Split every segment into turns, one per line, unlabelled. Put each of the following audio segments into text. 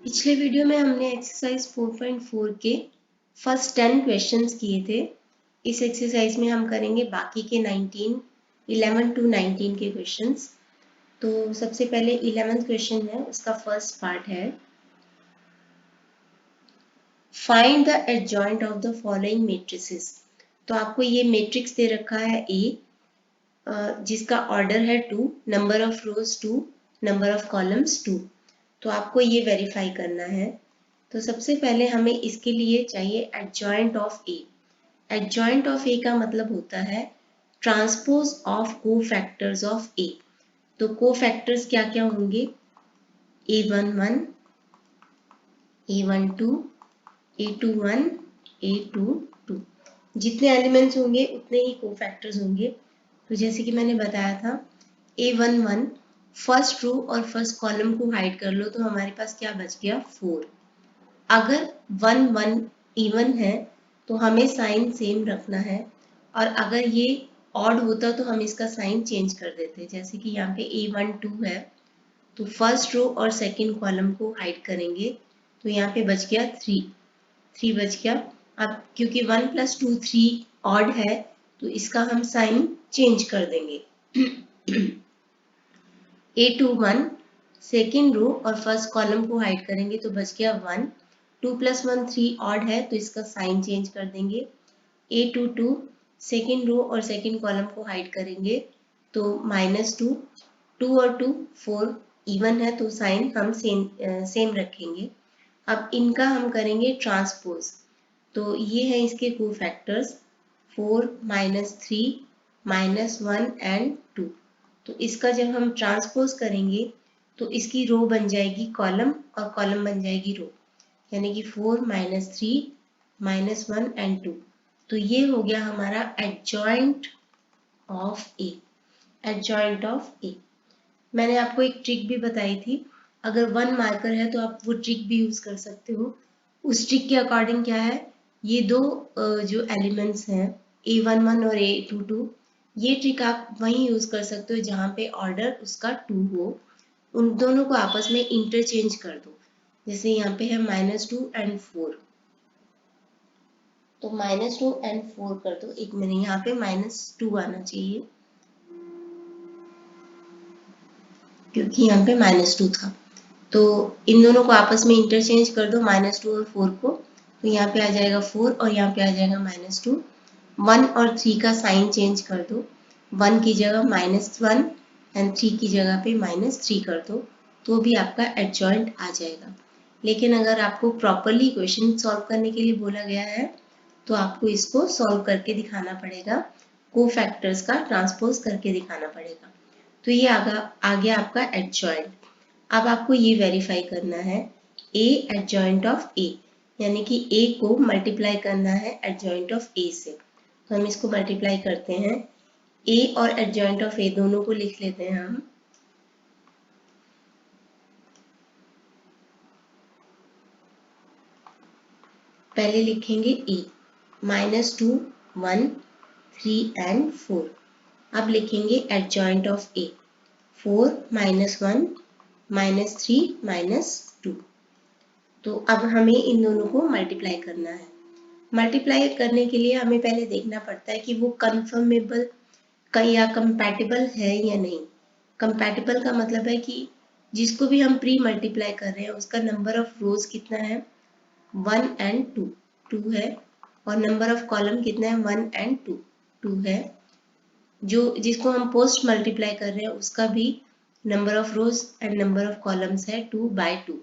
पिछले वीडियो में हमने एक्सरसाइज 4.4 के फर्स्ट 10 क्वेश्चंस किए थे। इस एक्सरसाइज में हम करेंगे बाकी के 11 टू 19 के क्वेश्चंस। तो सबसे पहले 11th क्वेश्चन है, उसका फर्स्ट पार्ट है find the adjoint of the following matrices. तो आपको ये मैट्रिक्स दे रखा है ए, जिसका ऑर्डर है 2, number of rose 2, number of columns 2। तो आपको ये वेरीफाई करना है। तो सबसे पहले हमें इसके लिए चाहिए adjoint of A. Adjoint of A का मतलब होता है transpose of cofactors of A. तो को फैक्टर्स क्या क्या होंगे? A11, A12, A21, A22। जितने एलिमेंट्स होंगे उतने ही को फैक्टर्स होंगे। तो जैसे कि मैंने बताया था, A11 फर्स्ट रो और फर्स्ट कॉलम को हाइड कर लो तो हमारे पास क्या बच गया? 4। अगर 1 1 इवन है तो हमें साइन सेम रखना है, और अगर ये ऑड होता तो हम इसका साइन चेंज कर देते। जैसे कि यहाँ पे A12 है तो फर्स्ट रो और सेकंड कॉलम को हाइड करेंगे तो यहाँ पे बच गया 3 बच गया। अब क्योंकि 1 + 2 3 ऑड है तो इसका हम साइन चेंज कर देंगे। A21 सेकेंड रो और फर्स्ट कॉलम को हाइड करेंगे तो बच गया 1। 2 + 1 3 ऑड है तो इसका साइन चेंज कर देंगे। A22 सेकेंड रो और सेकेंड कॉलम को हाइड करेंगे तो -2, 2 और 2 4 इवन है तो साइन हम सेम रखेंगे। अब इनका हम करेंगे ट्रांसपोज। तो ये है इसके को फैक्टर्स 4 -3 -1 एंड 2। तो इसका जब हम ट्रांसपोज करेंगे तो इसकी रो बन जाएगी कॉलम और कॉलम बन जाएगी रो, यानी कि 4 -3 -1 एंड 2। तो ये हो गया हमारा adjoint of A. Adjoint of A. मैंने आपको एक ट्रिक भी बताई थी, अगर 1 मार्कर है तो आप वो ट्रिक भी यूज कर सकते हो। उस ट्रिक के अकॉर्डिंग क्या है, ये दो जो एलिमेंट्स हैं A11 और A22, ये ट्रिक आप वहीं यूज कर सकते हो जहाँ पे ऑर्डर उसका 2 हो। उन दोनों को आपस में इंटरचेंज कर दो। जैसे यहाँ पे है -2 एंड 4, तो -2 एंड 4 कर दो। एक मिनट, यहाँ पे -2 आना चाहिए क्योंकि यहाँ पे -2 था। तो इन दोनों को आपस में इंटरचेंज कर दो, -2 और 4 को। तो यहाँ पे आ जाएगा 4 और यहाँ पे आ जाएगा -2। 1 और 3 का साइन चेंज कर दो, 1 की जगह -1 एंड 3 की जगह पे -3 कर दो, तो भी आपका एडजॉइंट आ जाएगा। लेकिन अगर आपको प्रॉपरली क्वेश्चन सॉल्व करने के लिए बोला गया है तो आपको इसको सॉल्व करके दिखाना पड़ेगा, को फैक्टर्स का ट्रांसपोज करके दिखाना पड़ेगा। तो ये आ गया आपका एडजॉइंट। अब आपको ये वेरीफाई करना है ए एडजॉइंट ऑफ ए, यानी कि ए को मल्टीप्लाई करना है एडजॉइंट ऑफ ए से। तो हम इसको मल्टीप्लाई करते हैं, ए और एडजॉइंट ऑफ ए दोनों को लिख लेते हैं हम। पहले लिखेंगे ए, -2 1 3 एंड 4। अब लिखेंगे एडजॉइंट ऑफ ए, 4 -1 -3 -2। तो अब हमें इन दोनों को मल्टीप्लाई करना है। मल्टीप्लाई करने के लिए हमें पहले देखना पड़ता है कि वो कन्फर्मेबल या कंपैटिबल है या नहीं। कंपैटिबल का मतलब है कि जिसको भी हम प्री मल्टीप्लाई कर रहे हैं उसका नंबर ऑफ रोज कितना है? 1 एंड 2, 2 है। और नंबर ऑफ कॉलम कितना है? 1 एंड 2, 2 है। जो जिसको हम पोस्ट मल्टीप्लाई कर रहे हैं उसका भी number of rows and number of columns है 2/2।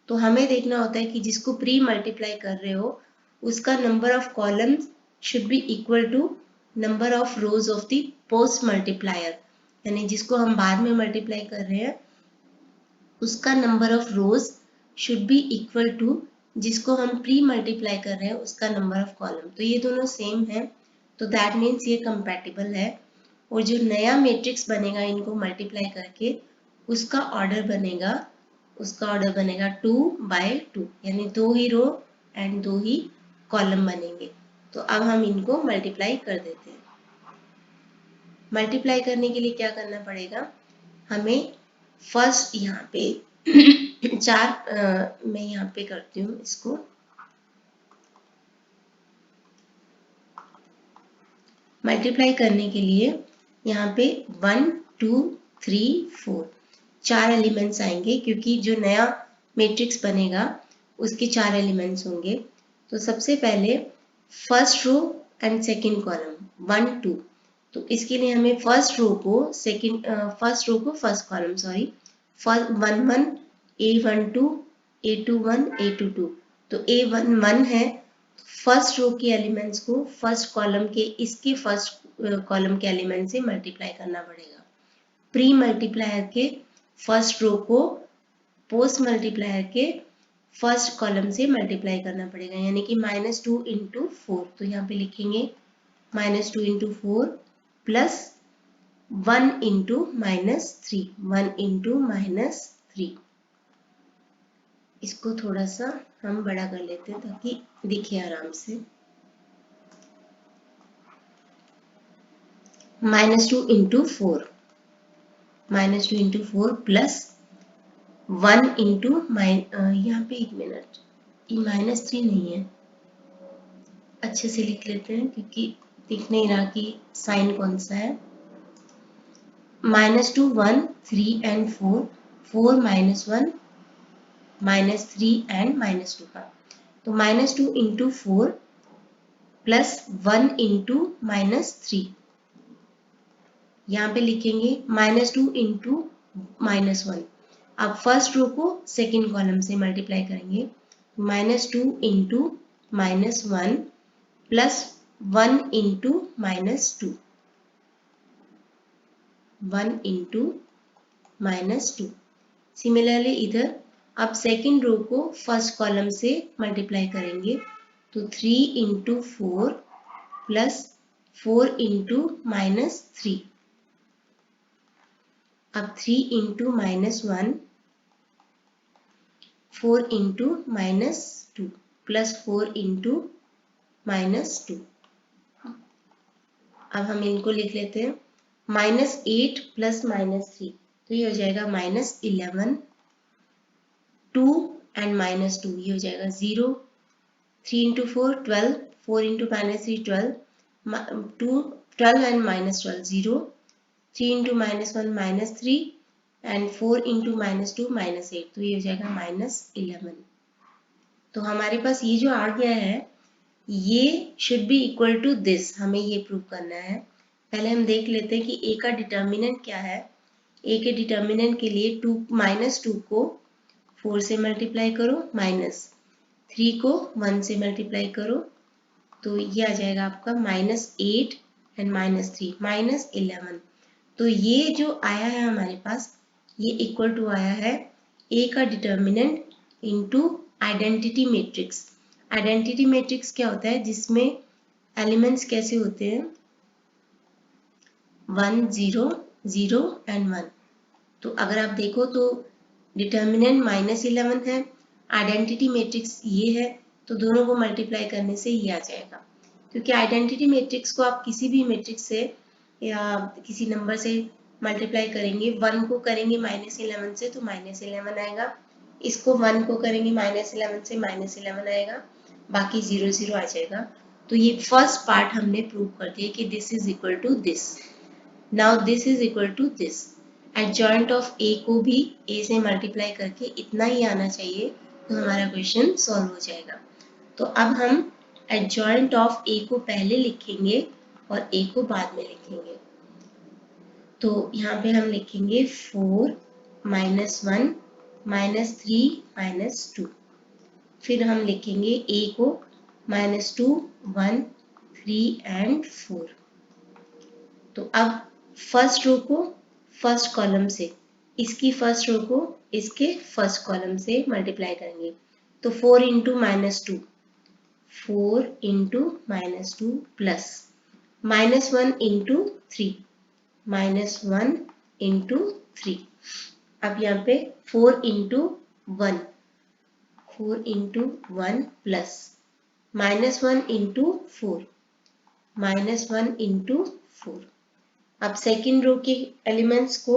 तो हमें देखना होता है कि जिसको प्री मल्टीप्लाई कर रहे हो उसका number of columns should be equal to number of rows of the post multiplier, यानी जिसको हम बाद में मल्टीप्लाई कर रहे हैं उसका number of rows should be equal to जिसको हम प्री मल्टीप्लाई कर रहे हैं उसका नंबर ऑफ कॉलम। तो ये दोनों सेम है, तो दैट मीन्स ये कंपैटिबल है। और जो नया मैट्रिक्स बनेगा इनको मल्टीप्लाई करके उसका ऑर्डर बनेगा 2/2, यानी 2 ही रो एंड 2 ही कॉलम बनेंगे। तो अब हम इनको मल्टीप्लाई कर देते हैं। मल्टीप्लाई करने के लिए क्या करना पड़ेगा हमें? फर्स्ट यहाँ पे मैं यहाँ पे करती हूँ इसको। मल्टीप्लाई करने के लिए यहाँ पे 1 2 3 4 4 एलिमेंट्स आएंगे, क्योंकि जो नया मैट्रिक्स बनेगा उसके 4 एलिमेंट्स होंगे। तो सबसे पहले first row and second column 1 2, तो इसके लिए हमें फर्स्ट रो को first column first 1 1 A12 A21 A22, तो A11 है। फर्स्ट रो के एलिमेंट्स को फर्स्ट कॉलम के इसके फर्स्ट कॉलम के एलिमेंट से मल्टीप्लाई करना पड़ेगा। प्री मल्टीप्लायर के फर्स्ट रो को पोस्ट मल्टीप्लायर के फर्स्ट कॉलम से मल्टीप्लाई करना पड़ेगा, यानी कि -2 इंटू 4। तो यहाँ पे लिखेंगे -2 इंटू 4 प्लस 1 इंटू -3 1 इंटू -3। इसको थोड़ा सा हम बड़ा कर लेते हैं ताकि दिखे आराम से। -2 इंटू 4 प्लस 1 इंटू यहाँ पे 1 मिनट, ये -3 नहीं है, अच्छे से लिख लेते हैं क्योंकि दिख नहीं रहा कि साइन कौन सा है। -2 1 3 एंड 4 4 -1 -3 एंड -2 का, तो -2 इंटू 4 प्लस 1 इंटू -3। यहाँ पे लिखेंगे -2 इंटू -1। अब फर्स्ट रो को सेकेंड कॉलम से मल्टीप्लाई करेंगे, -2 into -1 plus 1 into -2 1 into -2। Similarly इधर अब सेकेंड रो को फर्स्ट कॉलम से मल्टीप्लाई करेंगे, तो 3 इंटू 4 प्लस 4 इंटू -3। अब 3 इंटू -1 4 इंटू -2 प्लस 4 इंटू -2। अब हम इनको लिख लेते हैं, -8 प्लस -3, तो ये हो जाएगा -11 2 एंड -2, ये हो जाएगा 0। 3 into 4 12 4 into -3 12 2 12 and -12 0। 3 into -1 -3 and 4 into -2 -8, तो ये हो जाएगा -11। तो हमारे पास ये जो आ गया है ये should be equal to this, हमें ये प्रूव करना है। पहले हम देख लेते हैं कि a का डिटर्मिनेंट क्या है। a के डिटर्मिनेंट के लिए -2 को 4 से मल्टीप्लाई करो, -3 को 1 से मल्टीप्लाई करो, तो ये आ जाएगा आपका -8 एंड -3 -11। तो ये जो आया है हमारे पास, ये इक्वल टू आया है a का determinant into identity matrix. Identity matrix क्या होता है, जिसमें एलिमेंट्स कैसे होते हैं 1 0 0 एंड 1। तो अगर आप देखो तो डिटर्मिनेंट -11 है, आइडेंटिटी मैट्रिक्स ये है, तो दोनों को मल्टीप्लाई करने से ये आ जाएगा। क्योंकि आइडेंटिटी मैट्रिक्स को आप किसी भी मैट्रिक्स से या किसी नंबर से मल्टीप्लाई करेंगे, 1 को करेंगे -11 से तो -11 आएगा, इसको 1 को करेंगे -11 से -11 आएगा, बाकी 0 0 आ जाएगा। तो ये फर्स्ट पार्ट हमने प्रूव कर दिया कि this is equal to this. Now this is equal to this. Adjoint of A को भी ए से मल्टीप्लाई करके इतना ही आना चाहिए, तो हमारा क्वेश्चन सॉल्व हो जाएगा। तो अब हम एडजॉइंट ऑफ ए को पहले लिखेंगे और ए को बाद में लिखेंगे। तो यहाँ पे हम लिखेंगे 4 -1 -3 -2, फिर हम लिखेंगे a को -2 1 3 एंड 4। तो अब फर्स्ट रो को फर्स्ट कॉलम से, इसकी फर्स्ट रो को इसके फर्स्ट कॉलम से मल्टीप्लाई करेंगे, तो 4 into -2 4 into -2 plus -1 into 3 -1 into 3। अब यहाँ पे 4 into 1 4 into 1 plus -1 into 4 -1 into 4। अब सेकेंड रो के एलिमेंट्स को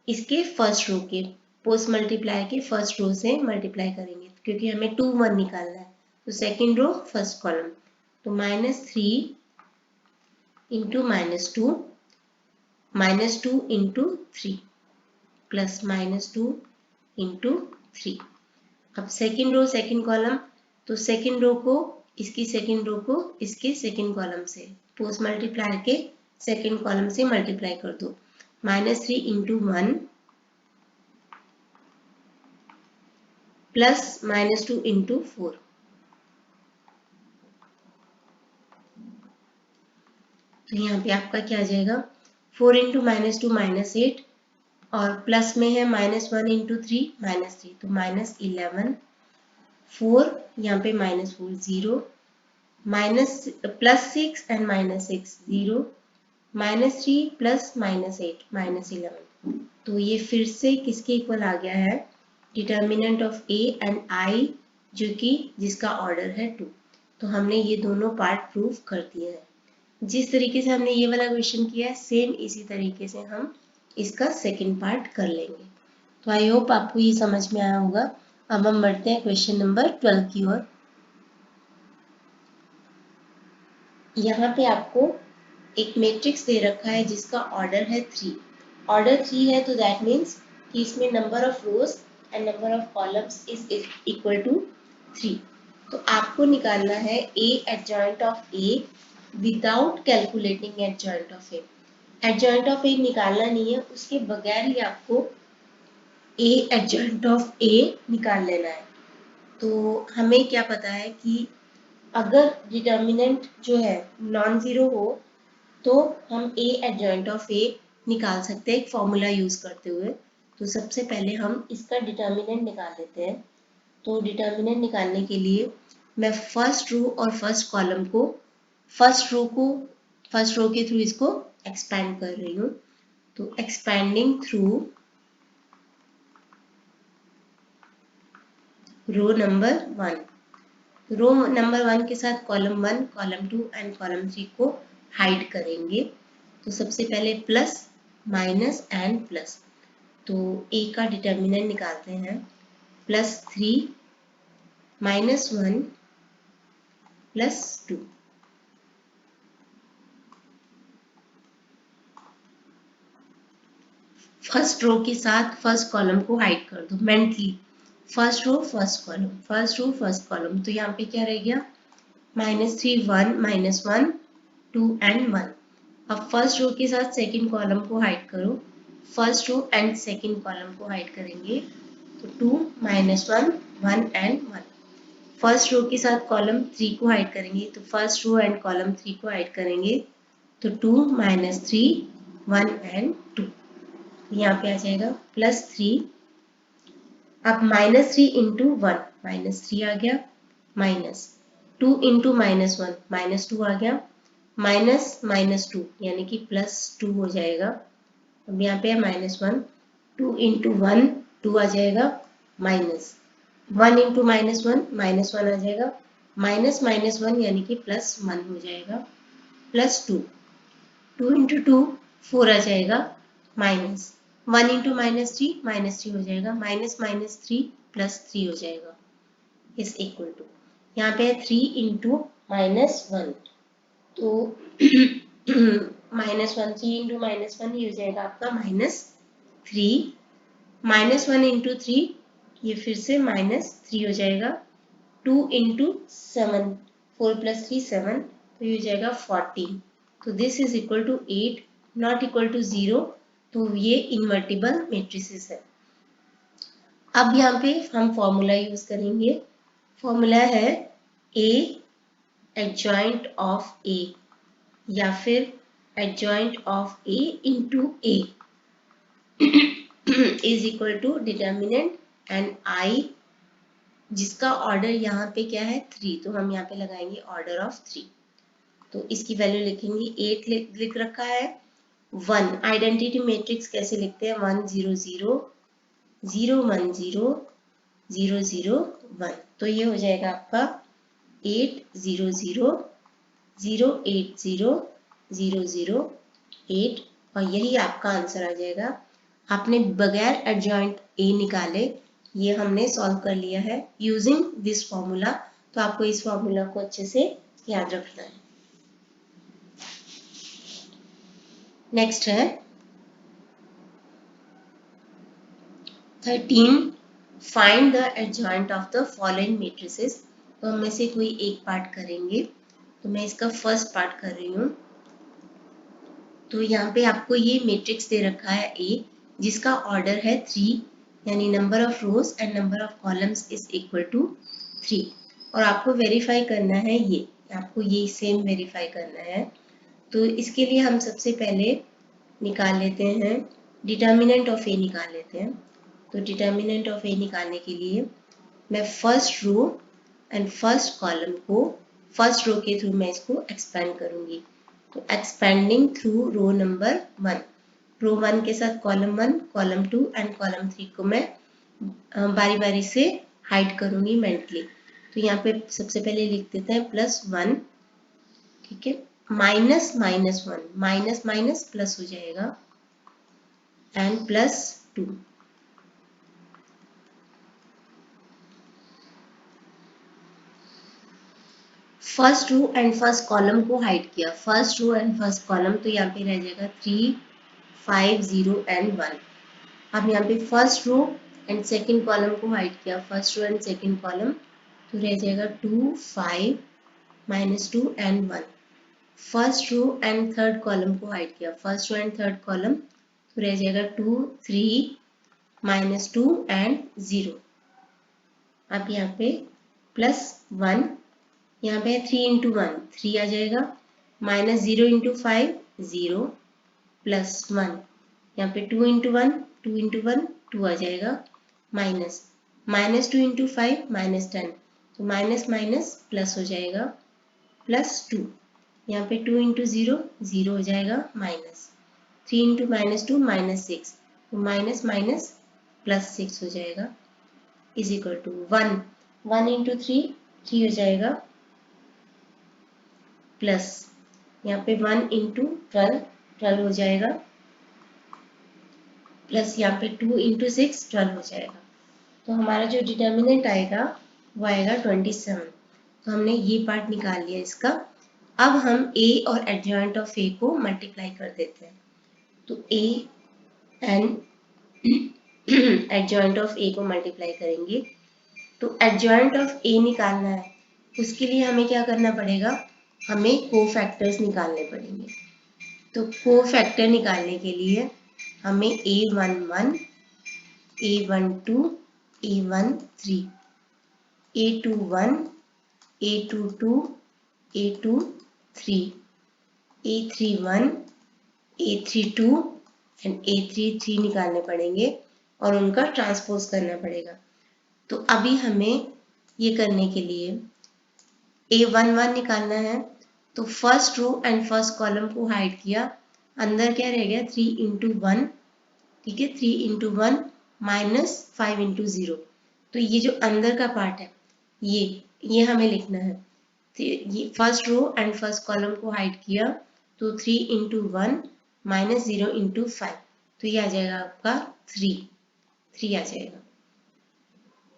इसके फर्स्ट रो के पोस्ट मल्टीप्लाई के फर्स्ट रो से मल्टीप्लाई करेंगे क्योंकि हमें 2 1 निकालना है। तो सेकेंड रो फर्स्ट कॉलम, तो -3 इंटू -2 -2 इंटू 3 प्लस -2 इंटू 3। अब सेकेंड रो सेकेंड कॉलम, तो सेकेंड रो को इसकी सेकेंड रो को इसके सेकेंड कॉलम से पोस्ट मल्टीप्लाई के सेकेंड कॉलम से मल्टीप्लाई कर दो। -3 इंटू 1 प्लस -2 इंटू 4। तो यहाँ पे आपका क्या आ जाएगा, 4 इंटू -2 -8 और प्लस में है -1 इंटू 3 -3, तो -11, 4 यहाँ पे -4 0, +6 एंड -6 0, -3 प्लस -8 -11। तो ये फिर से किसके इक्वल आ गया है, determinant of A and I, जो कि जिसका ऑर्डर है 2। तो हमने ये दोनों पार्ट प्रूव कर दिए हैं। जिस तरीके से हमने ये वाला क्वेश्चन किया है सेम इसी तरीके से हम इसका सेकंड पार्ट कर लेंगे। तो आई होप आपको ये समझ में आया होगा। अब हम बढ़ते हैं क्वेश्चन नंबर 12 की ओर। यहाँ पे आपको एक मैट्रिक्स दे रखा है जिसका ऑर्डर है 3। ऑर्डर 3 है तो दैट मीन्स कि इसमें number of rows and number of columns is equal to 3। तो आपको निकालना है A adjoint of A without calculating adjoint of A. Adjoint of A निकालना नहीं है, उसके बगैर ही आपको ए एडजॉइंट ऑफ ए निकाल लेना है। तो हमें क्या पता है कि अगर डिटर्मिनेंट जो है नॉन जीरो हो तो हम ए एडजॉइंट ऑफ ए निकाल सकते हैं एक फॉर्मूला यूज करते हुए। तो सबसे पहले हम इसका डिटर्मिनेंट निकाल लेते हैं। तो डिटर्मिनेंट निकालने के लिए मैं फर्स्ट रो और फर्स्ट कॉलम को फर्स्ट रो के थ्रू इसको एक्सपैंड कर रही हूँ। तो expanding through row number 1, row number 1 के साथ कॉलम 1, कॉलम 2 एंड कॉलम 3 को हाइड करेंगे। तो सबसे पहले प्लस माइनस एंड प्लस, तो ए का डिटर्मिनेंट निकालते हैं। +3 -1 +2। फर्स्ट रो के साथ फर्स्ट कॉलम को हाइड कर दो mentally. First row first column, first row first column, तो यहाँ पे क्या रह गया, -3 1 -1 2 एंड 1। अब फर्स्ट रो के साथ सेकंड कॉलम को हाइड करो। First row and second column को हाइड करेंगे तो 2 -1 1 एंड 1। फर्स्ट रो के साथ कॉलम 3 को हाइड करेंगे तो फर्स्ट रो एंड कॉलम 3 को हाइड करेंगे तो 2 -3 1 एंड 2। यहाँ पे आ जाएगा +3। अब -3 इंटू 1 -3 आ गया, -2 इंटू -1 -2 आ गया, -2 यानी कि +2 हो जाएगा। अब यहाँ पे है -1, 2 इंटू 1 2 आ जाएगा, -1 इंटू -1 -1 आ जाएगा, -1 यानी कि +1 हो जाएगा, +2 2 इंटू 2 4 आ जाएगा, -1 इंटू -3 हो जाएगा, -3 +3 हो जाएगा इज इक्वल टू, यहाँ पे है 3 इंटू -1 तो -1 3 इंटू -1 ये हो जाएगा आपका -3, -1 इंटू 3 ये फिर से -3 हो जाएगा, 2 इंटू 7 4 + 3 7 तो ये हो जाएगा 14। तो this is equal to 8 not equal to 0। तो ये इन्वर्टिबल मैट्रिसेस है। अब यहाँ पे हम फॉर्मूला यूज करेंगे। फॉर्मूला है ए एडजॉइंट ऑफ ए या फिर adjoint of A into A is equal to determinant and I, जिसका ऑर्डर यहाँ पे क्या है 3, तो हम यहाँ पे लगाएंगे ऑर्डर ऑफ 3। तो इसकी वैल्यू लिखेंगे 8 लिख रखा है। 1 आइडेंटिटी मैट्रिक्स कैसे लिखते हैं, 1 0 0 0 1 0 0 0 1। तो ये हो जाएगा आपका 8 0 0 0 8 0 0 0 8 और यही आपका आंसर आ जाएगा। आपने बगैर एडजॉइंट ए निकाले ये हमने सॉल्व कर लिया है यूजिंग दिस फॉर्मूला। तो आपको इस फॉर्मूला को अच्छे से याद रखना है। नेक्स्ट है 13 find the adjoint of the following matrices. तो हम में से कोई एक पार्ट करेंगे। तो मैं इसका फर्स्ट पार्ट कर रही हूँ। तो यहाँ पे आपको ये मैट्रिक्स दे रखा है ए, जिसका ऑर्डर है 3, यानी number of rows and number of columns is equal to 3। और आपको वेरीफाई करना है ये, आपको ये सेम वेरीफाई करना है। तो इसके लिए हम सबसे पहले निकाल लेते हैं डिटर्मिनेंट ऑफ ए निकाल लेते हैं। तो डिटर्मिनेंट ऑफ ए निकालने के लिए मैं first row and first column को फर्स्ट रो के थ्रू मैं इसको एक्सपेंड करूंगी। तो expanding through row number 1, row 1 के साथ कॉलम 1, कॉलम 2 एंड कॉलम 3 को मैं बारी बारी से हाइड करूंगी मेंटली। तो यहाँ पे सबसे पहले लिख देते हैं +1, ठीक है, minus minus 1, minus minus plus हो जाएगा and +2। First row and first column को हाइड किया, first row and first column, तो यहाँ पे रह जाएगा 3, 5, 0 एंड 1। अब यहाँ पे first row and second column को हाइड किया, first row and second column, तो रह जाएगा 2, 5, -2 and 1। First row and third column को हाइड किया, first row and third column, तो रह जाएगा 2, 3, -2 एंड 0। अब यहाँ पे +1, यहाँ पे 3 इंटू 1 3 आ जाएगा, -0 इंटू 5 0, +1, यहाँ पे 2 इंटू 1 2 इंटू 1 2 आ जाएगा, -2 इंटू 5 -10, तो माइनस माइनस प्लस हो जाएगा, +2, यहाँ पे 2 इंटू 0 0 हो जाएगा, -3 इंटू -2 -6, तो माइनस माइनस +6 हो जाएगा, इज इक्वल टू 1, 1 इंटू 3 3 हो जाएगा, प्लस यहाँ पे 1 इंटू 12 12 हो जाएगा, प्लस यहाँ पे 2 इंटू 6 12 हो जाएगा। तो हमारा जो डिटर्मिनेंट आएगा वो आएगा 27। तो हमने ये पार्ट निकाल लिया इसका। अब हम ए और एडजॉइंट ऑफ ए को मल्टीप्लाई कर देते हैं। तो A and adjoint of A को मल्टीप्लाई करेंगे। तो एडजॉइंट ऑफ ए निकालना है, उसके लिए हमें क्या करना पड़ेगा, हमें कोफैक्टर्स निकालने पड़ेंगे। तो कोफैक्टर निकालने के लिए हमें A11, A12, A13, A21, A22, A23, A31, A32 and A33 निकालने पड़ेंगे और उनका ट्रांसपोज करना पड़ेगा। तो अभी हमें ये करने के लिए A11 निकालना है। तो first row and first column को हाइड किया, अंदर क्या रह गया 3 इंटू 1, ठीक है, 3 इंटू 1 -5 इंटू 0। तो ये जो अंदर का पार्ट है ये हमें लिखना है। तो ये first row and first column को हाइड किया, तो 3 इंटू 1 -0 इंटू 5, तो ये आ जाएगा आपका 3 आ जाएगा।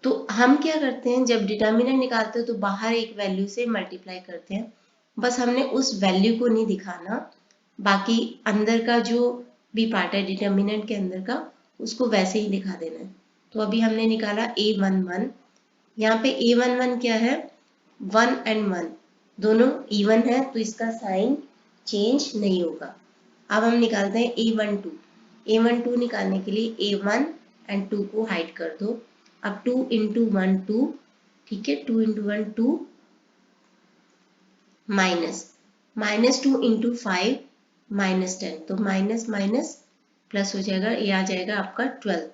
तो हम क्या करते हैं, जब डिटर्मिनेंट निकालते हैं तो बाहर एक वैल्यू से मल्टीप्लाई करते हैं, बस हमने उस वैल्यू को नहीं दिखाना, बाकी अंदर का जो भी पार्ट है डिटर्मिनेंट के अंदर का उसको वैसे ही दिखा देना है। तो अभी हमने निकाला A11, यहाँ पे A11 क्या है, 1 एंड 1 दोनों इवन है, तो इसका साइन चेंज नहीं होगा। अब हम निकालते हैं A12 निकालने के लिए A1 एंड 2 को हाइड कर दो। अब 2 इंटू 1 2, ठीक है, 2 इंटू 1 2, -2 इंटू 5 -10, तो माइनस माइनस प्लस हो जाएगा, ये आ जाएगा आपका 12।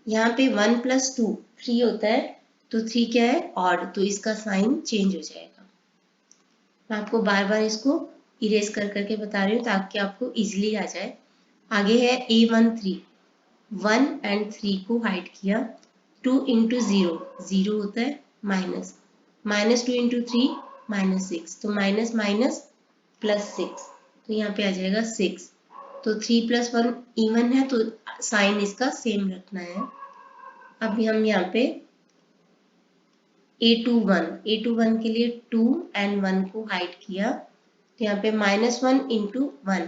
यहाँ पे 1 + 2 3 होता है, तो 3 क्या है, ऑड, तो इसका साइन चेंज हो जाएगा। मैं आपको बार बार इसको इरेज कर करके बता रही हूँ ताकि आपको इजीली आ जाए। आगे है A13, 1 एंड 3 को हाइड किया, 2 इंटू 0 0 होता है, -2 इंटू 3 -6, तो माइनस माइनस +6, तो यहाँ पे आ जाएगा 6। तो 3 + 1 इवन है, तो साइन इसका सेम रखना है। अब हम यहाँ पे A21 के लिए 2 and 1 को हाइड किया, तो यहाँ पे -1 × 1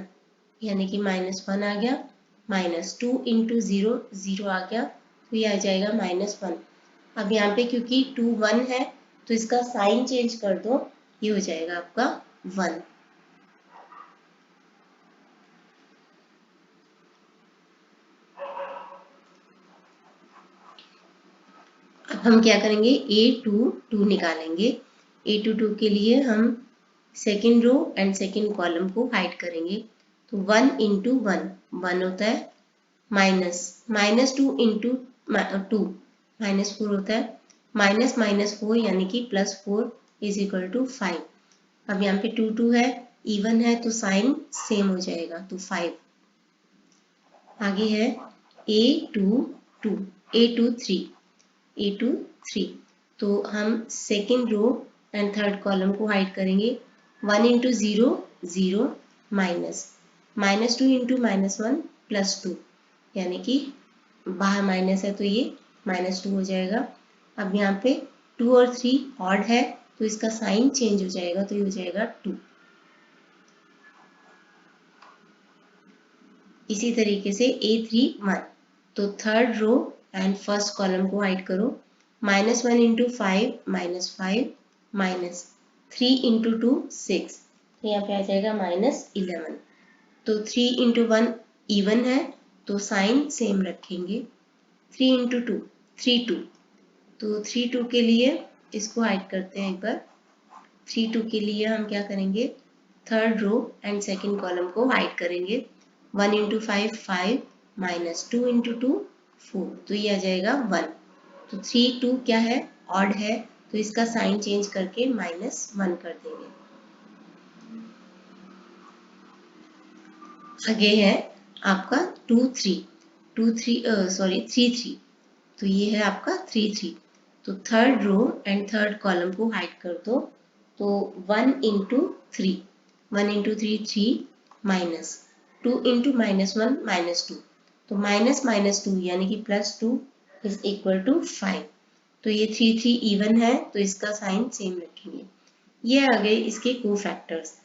यानी कि -1 आ गया, -2 × 0 0 आ गया, तो ये आ जाएगा -1। अब यहाँ पे क्योंकि 2 1 है तो इसका साइन चेंज कर दो, ये हो जाएगा आपका 1। अब हम क्या करेंगे, A22 निकालेंगे। A22 के लिए हम second row and second column को हाइड करेंगे, तो 1 × 1 1 होता है, -2 × 2 -4 होता है, -4 यानी कि +4 = 5। अब यहाँ पे 2 2 है, इवन है, तो साइन सेम हो जाएगा, तो 5। आगे है A23 तो हम second row and third column को हाइड करेंगे। 1 × 0 0 -2 × -1 +2 यानी कि बाहर माइनस है तो ये -2 हो जाएगा। अब यहाँ पे 2 और 3 ऑड है तो इसका साइन चेंज हो जाएगा, तो ये हो जाएगा 2। इसी तरीके से A31 तो third row and first column को हाइड करो। -1 × 5 -5 -3 × 2 6, तो यहाँ पे आ जाएगा -11। तो 3 × 1 इवन है तो साइन सेम रखेंगे। 3 × 2 3 2, तो 3 2 के लिए इसको हाइड करते हैं एक बार। 3 2 के लिए हम क्या करेंगे, third row and second column को हाइड करेंगे। 1 × 5 5 -2 × 2 4, तो ये आ जाएगा 1। तो 3 2 क्या है, ऑड है, तो इसका साइन चेंज करके -1 कर देंगे। आगे है आपका 3 3, तो ये है आपका 3 3। तो third row and third column को हाइड कर दो, तो 1 × 3 3 -2 × -1 -2, तो -2 यानी कि +2 = 5। तो ये 3 3 इवन है तो इसका साइन सेम रखेंगे। ये आ गए इसके कोफैक्टर्स।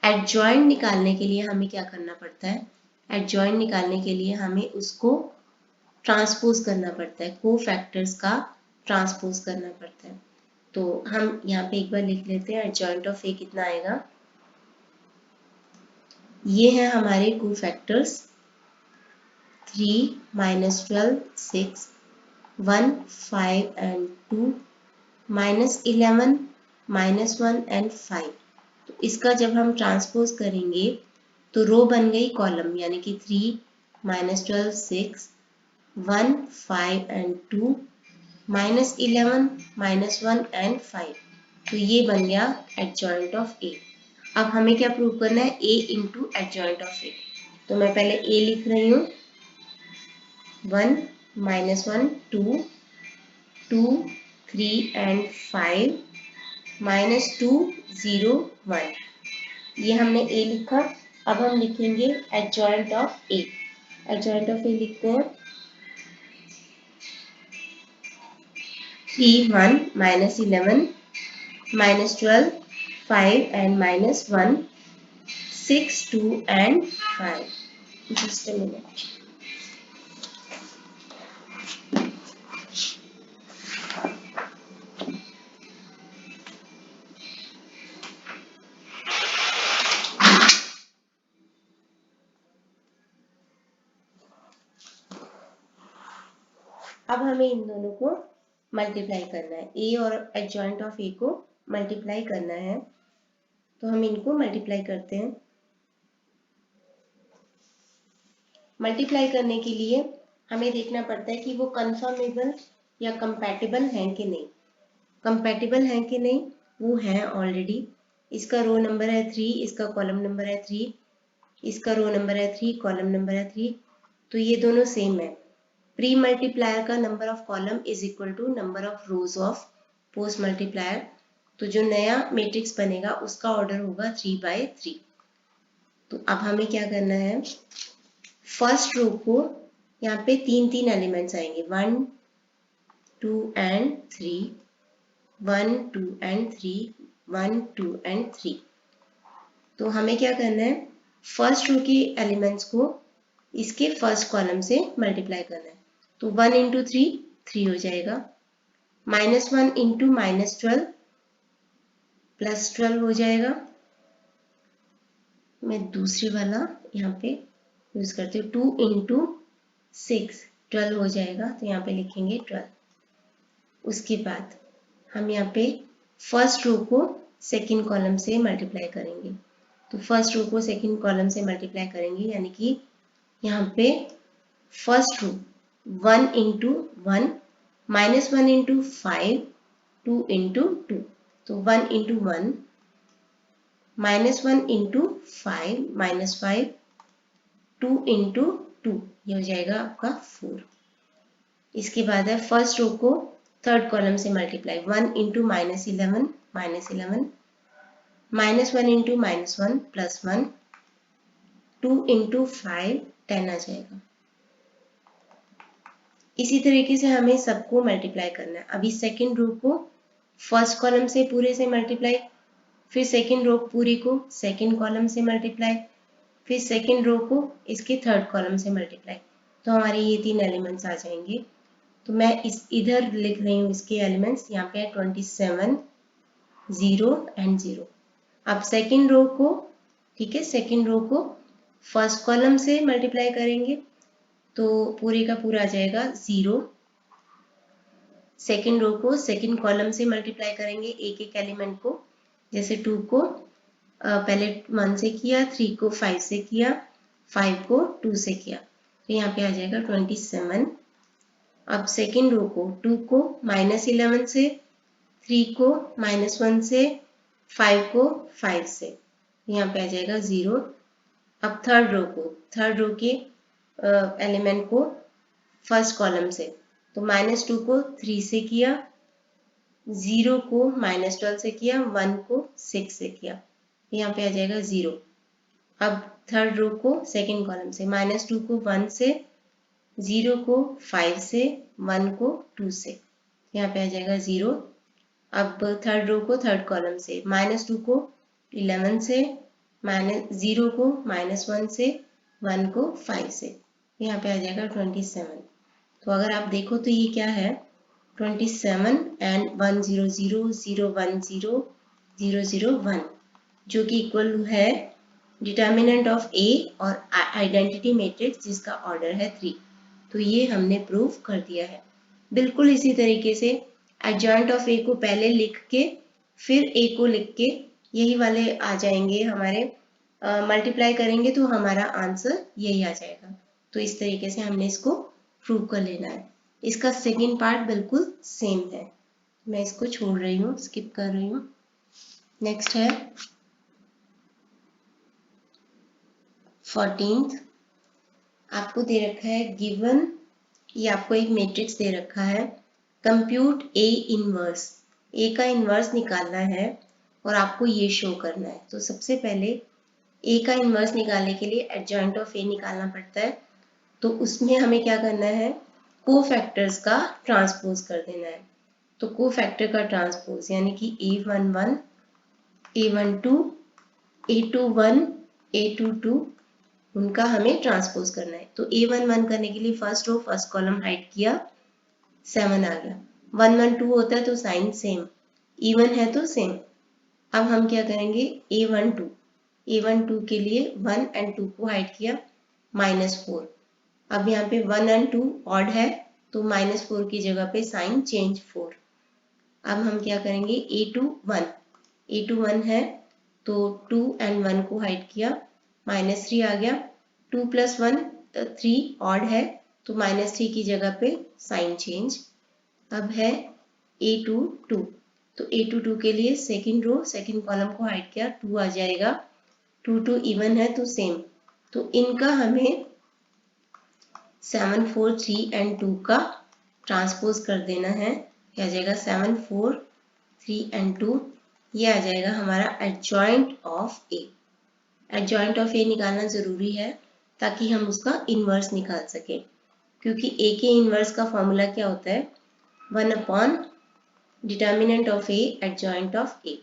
एडजॉइंट निकालने के लिए हमें क्या करना पड़ता है, एडजॉइंट निकालने के लिए हमें उसको ट्रांसपोज करना पड़ता है, कोफैक्टर्स का ट्रांसपोज करना पड़ता है। तो हम यहाँ पे एक बार लिख लेते हैं, एडजॉइंट ऑफ ए कितना आएगा। ये है हमारे कोफैक्टर्स 3 -12 6 1 5 and 2 -11 -1 and 5। तो इसका जब हम ट्रांसपोज करेंगे तो रो बन गई कॉलम, यानी कि 3 -12 6 1 5 and 2 -11 -1 and 5। तो ये बन गया एडजॉइंट ऑफ ए। अब हमें क्या प्रूव करना है, ए इंटू एडजॉइंट ऑफ ए। तो मैं पहले ए लिख रही हूँ, 1 -1 2 2 3 and 5 -2 0 1, ये हमने ए लिखा। अब हम लिखेंगे adjoint of A. Adjoint of A लिखते हैं 3 1 -11 -12 5 and -1 6 2 and 5। Just a minute। अब हमें इन दोनों को मल्टीप्लाई करना है, ए और एडजॉइंट ऑफ ए को मल्टीप्लाई करना है, तो हम इनको मल्टीप्लाई करते हैं। मल्टीप्लाई करने के लिए हमें देखना पड़ता है कि वो कंफर्मेबल या कंपैटिबल हैं कि नहीं। कंपैटिबल हैं कि नहीं, वो है ऑलरेडी। इसका रो नंबर है 3, इसका कॉलम नंबर है 3, इसका रो नंबर है 3, कॉलम नंबर है 3, तो ये दोनों सेम है। प्री मल्टीप्लायर का number of column is equal to number of rows of post multiplier. तो जो नया मैट्रिक्स बनेगा उसका ऑर्डर होगा 3 by 3। तो अब हमें क्या करना है, फर्स्ट रो को यहाँ पे 3 एलिमेंट्स आएंगे, 1 2 एंड 3, 1 2 एंड 3, 1 2 एंड 3। तो हमें क्या करना है, फर्स्ट रो के एलिमेंट्स को इसके फर्स्ट कॉलम से मल्टीप्लाई करना है। तो 1 इंटू 3 3 हो जाएगा, -1 इंटू -12 +12 हो जाएगा। मैं दूसरी वाला यहाँ पे यूज करती हूँ, 2 इंटू 6 12 हो जाएगा, तो यहाँ पे लिखेंगे 12। उसके बाद हम यहाँ पे फर्स्ट रो को सेकंड कॉलम से मल्टीप्लाई करेंगे। तो फर्स्ट रो को सेकंड कॉलम से मल्टीप्लाई करेंगे, यानी कि यहाँ पे first row 1 into 1, -1 into 5, 2 into 2। तो 1 इंटू 1, -1 इंटू 5, -5, 2 इंटू 2, ये हो जाएगा आपका 4। इसके बाद है फर्स्ट रो को थर्ड कॉलम से मल्टीप्लाई, 1 इंटू -11, -11, -1 इंटू -1 +1, 2 इंटू 5 10 आ जाएगा। इसी तरीके से हमें सबको मल्टीप्लाई करना है। अभी सेकंड रो को फर्स्ट कॉलम से पूरे से मल्टीप्लाई, फिर सेकंड रो पूरी को सेकंड कॉलम से मल्टीप्लाई, फिर सेकंड रो को इसके थर्ड कॉलम से मल्टीप्लाई। तो हमारे ये 3 एलिमेंट्स आ जाएंगे। तो मैं इधर लिख रही हूँ इसके एलिमेंट्स, यहाँ पे है 27, 0 एंड 0। अब सेकंड रो को, ठीक है, सेकंड रो को फर्स्ट कॉलम से मल्टीप्लाई करेंगे, तो पूरे का पूरा आ जाएगा 0। सेकंड रो को सेकंड कॉलम से मल्टीप्लाई करेंगे, एक एक एलिमेंट को, जैसे 2 को पहले 1 से किया, 3 को 5 से किया, 5 को 2 से किया, तो यहाँ पे आ जाएगा 27। अब सेकंड रो को 2 को -11 से, 3 को -1 से, 5 को 5 से, यहाँ पे आ जाएगा 0। अब थर्ड रो को, थर्ड रो के एलिमेंट को फर्स्ट कॉलम से, तो -2 को 3 से किया, 0 को -12 से किया, 1 को 6 से किया, यहाँ पे आ जाएगा 0। अब थर्ड रो को सेकंड कॉलम से, -2 को 1 से, 0 को 5 से, 1 को 2 से, यहाँ पे आ जाएगा 0। अब थर्ड रो को थर्ड कॉलम से, -2 को 11 से, 0 को -1 से, 1 को 5 से, यहाँ पे आ जाएगा 27। तो अगर आप देखो तो ये क्या है, 27 एंड 1 0 0 0 1 0 0 0 1, जो कि इक्वल है डिटर्मिनेंट ऑफ ए और आइडेंटिटी मैट्रिक्स जिसका ऑर्डर है 3। तो ये हमने प्रूव कर दिया है। बिल्कुल इसी तरीके से एडजॉइंट ऑफ ए को पहले लिख के फिर ए को लिख के यही वाले आ जाएंगे हमारे, मल्टीप्लाई करेंगे तो हमारा आंसर यही आ जाएगा। तो इस तरीके से हमने इसको प्रूव कर लेना है। इसका सेकेंड पार्ट बिल्कुल सेम है, मैं इसको छोड़ रही हूँ, स्किप कर रही हूँ। नेक्स्ट है 14th। आपको दे रखा है गिवन, ये आपको एक मैट्रिक्स दे रखा है, कंप्यूट ए इनवर्स, ए का इनवर्स निकालना है और आपको ये शो करना है। तो सबसे पहले ए का इनवर्स निकालने के लिए एडजॉइंट ऑफ ए निकालना पड़ता है। तो उसमें हमें क्या करना है, कोफैक्टर्स का ट्रांसपोज कर देना है। तो कोफैक्टर का ट्रांसपोज यानी कि A11, A12, A21, A22, उनका हमें ट्रांसपोज करना है। तो A11 करने के लिए first row first column hide किया, 7 आ गया। 1 1 2 होता है तो साइन सेम, इवन है तो सेम। अब हम क्या करेंगे, A12 के लिए 1 एंड 2 को हाइड किया, -4। अब यहाँ पे 1 एंड 2 ऑड है तो -4 की जगह पे साइन चेंज 4। अब हम क्या करेंगे, A21 है तो 2 एंड 1 को हाइड किया, -3 आ गया। 2 + 1 3 ऑड है तो -3 की जगह पे साइन चेंज। अब है A22, तो A22 के लिए सेकंड रो सेकंड कॉलम को हाइड किया, 2 आ जाएगा। 2 2 इवन है तो सेम, तो इनका हमें 7 4 3 एंड 2 का ट्रांसपोज कर देना है। क्या आ जाएगा, 7 4 3 एंड 2, ये आ जाएगा हमारा adjoint of A. Adjoint of A निकालना ज़रूरी है ताकि हम उसका इन्वर्स निकाल सकें, क्योंकि ए के इन्वर्स का फॉर्मूला क्या होता है, 1 upon determinant of A adjoint of A.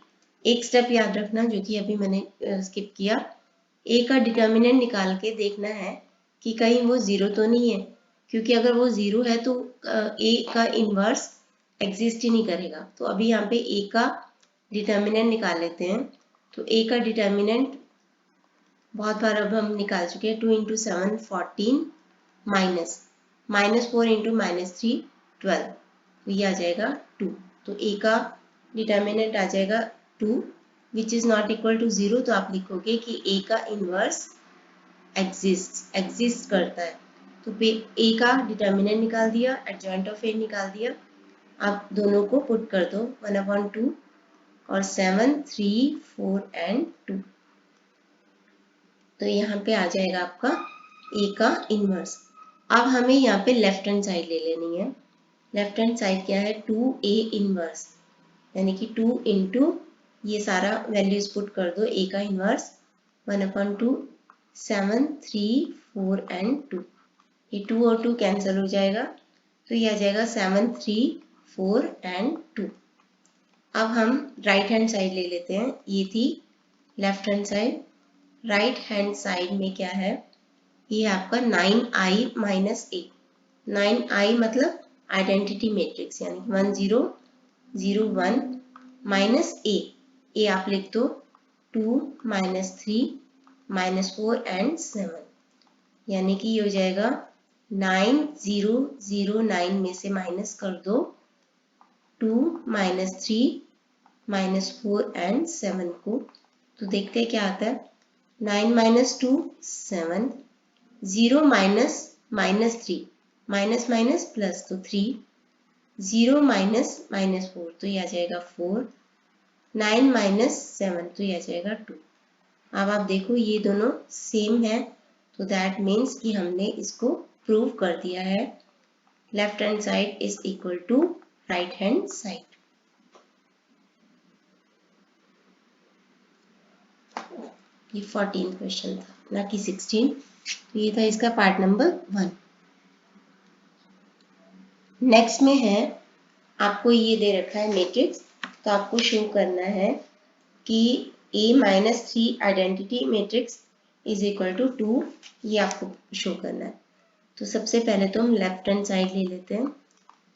एक स्टेप याद रखना जो कि अभी मैंने स्किप किया, ए का डिटर्मिनेंट निकाल के देखना है कि कहीं वो ज़ीरो तो नहीं है, क्योंकि अगर वो ज़ीरो है तो ए का इन्वर्स एग्जिस्ट ही नहीं करेगा। तो अभी यहाँ पे ए का डिटर्मिनेंट निकाल लेते हैं। तो ए का डिटर्मिनेंट बहुत बार अब हम निकाल चुके हैं, 2 इंटू 7 14 माइनस 4 इंटू -3 12, तो ये आ जाएगा 2। तो ए का डिटर्मिनेंट आ जाएगा 2 which is not equal to 0। तो आप लिखोगे कि ए का इन्वर्स एग्जिस्ट करता है। तो ए का डिटर्मिनेंट निकाल दिया, एडजॉइंट ऑफ ए निकाल दिया। आप दोनों को पुट कर दो, 1/2 और 7 3 4 एंड 2। तो यहाँ पे आ जाएगा आपका ए का इन्वर्स। अब हमें यहाँ पे लेफ्ट हैंड साइड ले लेनी है। लेफ्ट हैंड साइड क्या है, 2a इन्वर्स, यानी कि 2 इंटू ये सारा वैल्यूज पुट कर दो, ए का इन्वर्स 1/2 7 3 4 एंड 2। ये 2 और 2 कैंसिल हो जाएगा, तो ये आ जाएगा 7 3 4 एंड 2। अब हम राइट हैंड साइड ले लेते हैं, ये थी left hand side. Right hand side में क्या है, ये आपका 9i माइनस ए। 9i मतलब आइडेंटिटी मैट्रिक्स, यानी 1 0 0 1 माइनस ए आप लिख दो 2 -3 -4 एंड 7, यानी कि ये हो जाएगा 9 0 0 9 में से माइनस कर दो 2 -3 -4 एंड 7 को। तो देखते हैं क्या आता है, 9 - 2 7, 0 -3 माइनस माइनस प्लस तो 3, 0 -4 तो ये आ जाएगा 4, 9 - 7 तो ये आ जाएगा 2। अब आप देखो ये दोनों सेम है, तो दैट मीन्स कि हमने इसको प्रूव कर दिया है, left hand side is equal to right hand side. ये 14 क्वेश्चन था, ना कि 16। तो ये था इसका पार्ट नंबर 1। नेक्स्ट में है, आपको ये दे रखा है मैट्रिक्स, तो आपको शो करना है कि A-3 identity matrix is equal to 2, ये आपको शो करना है। तो सबसे पहले तो हम लेफ्ट हैंड साइड ले लेते हैं।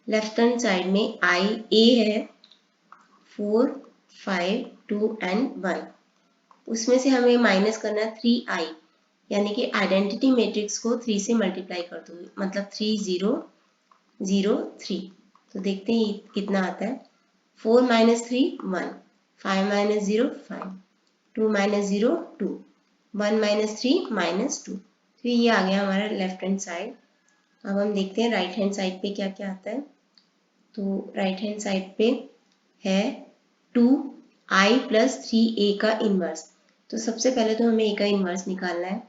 लेफ्ट हैंड साइड में A है 4 5 2 एंड 1, उसमें से हमें माइनस करना है 3i, यानी कि आइडेंटिटी मैट्रिक्स को 3 से मल्टीप्लाई कर दो, मतलब 3 0 0 3। तो देखते हैं कितना आता है, 4 - 3 1, 5 - 0 5, 2 - 0 2, 1 - 3 -2। तो ये आ गया हमारा लेफ्ट हैंड साइड। अब हम देखते हैं राइट हैंड साइड पे क्या क्या आता है। तो राइट हैंड साइड पे है 2i + 3a का इन्वर्स। तो सबसे पहले तो हमें a का इन्वर्स निकालना है।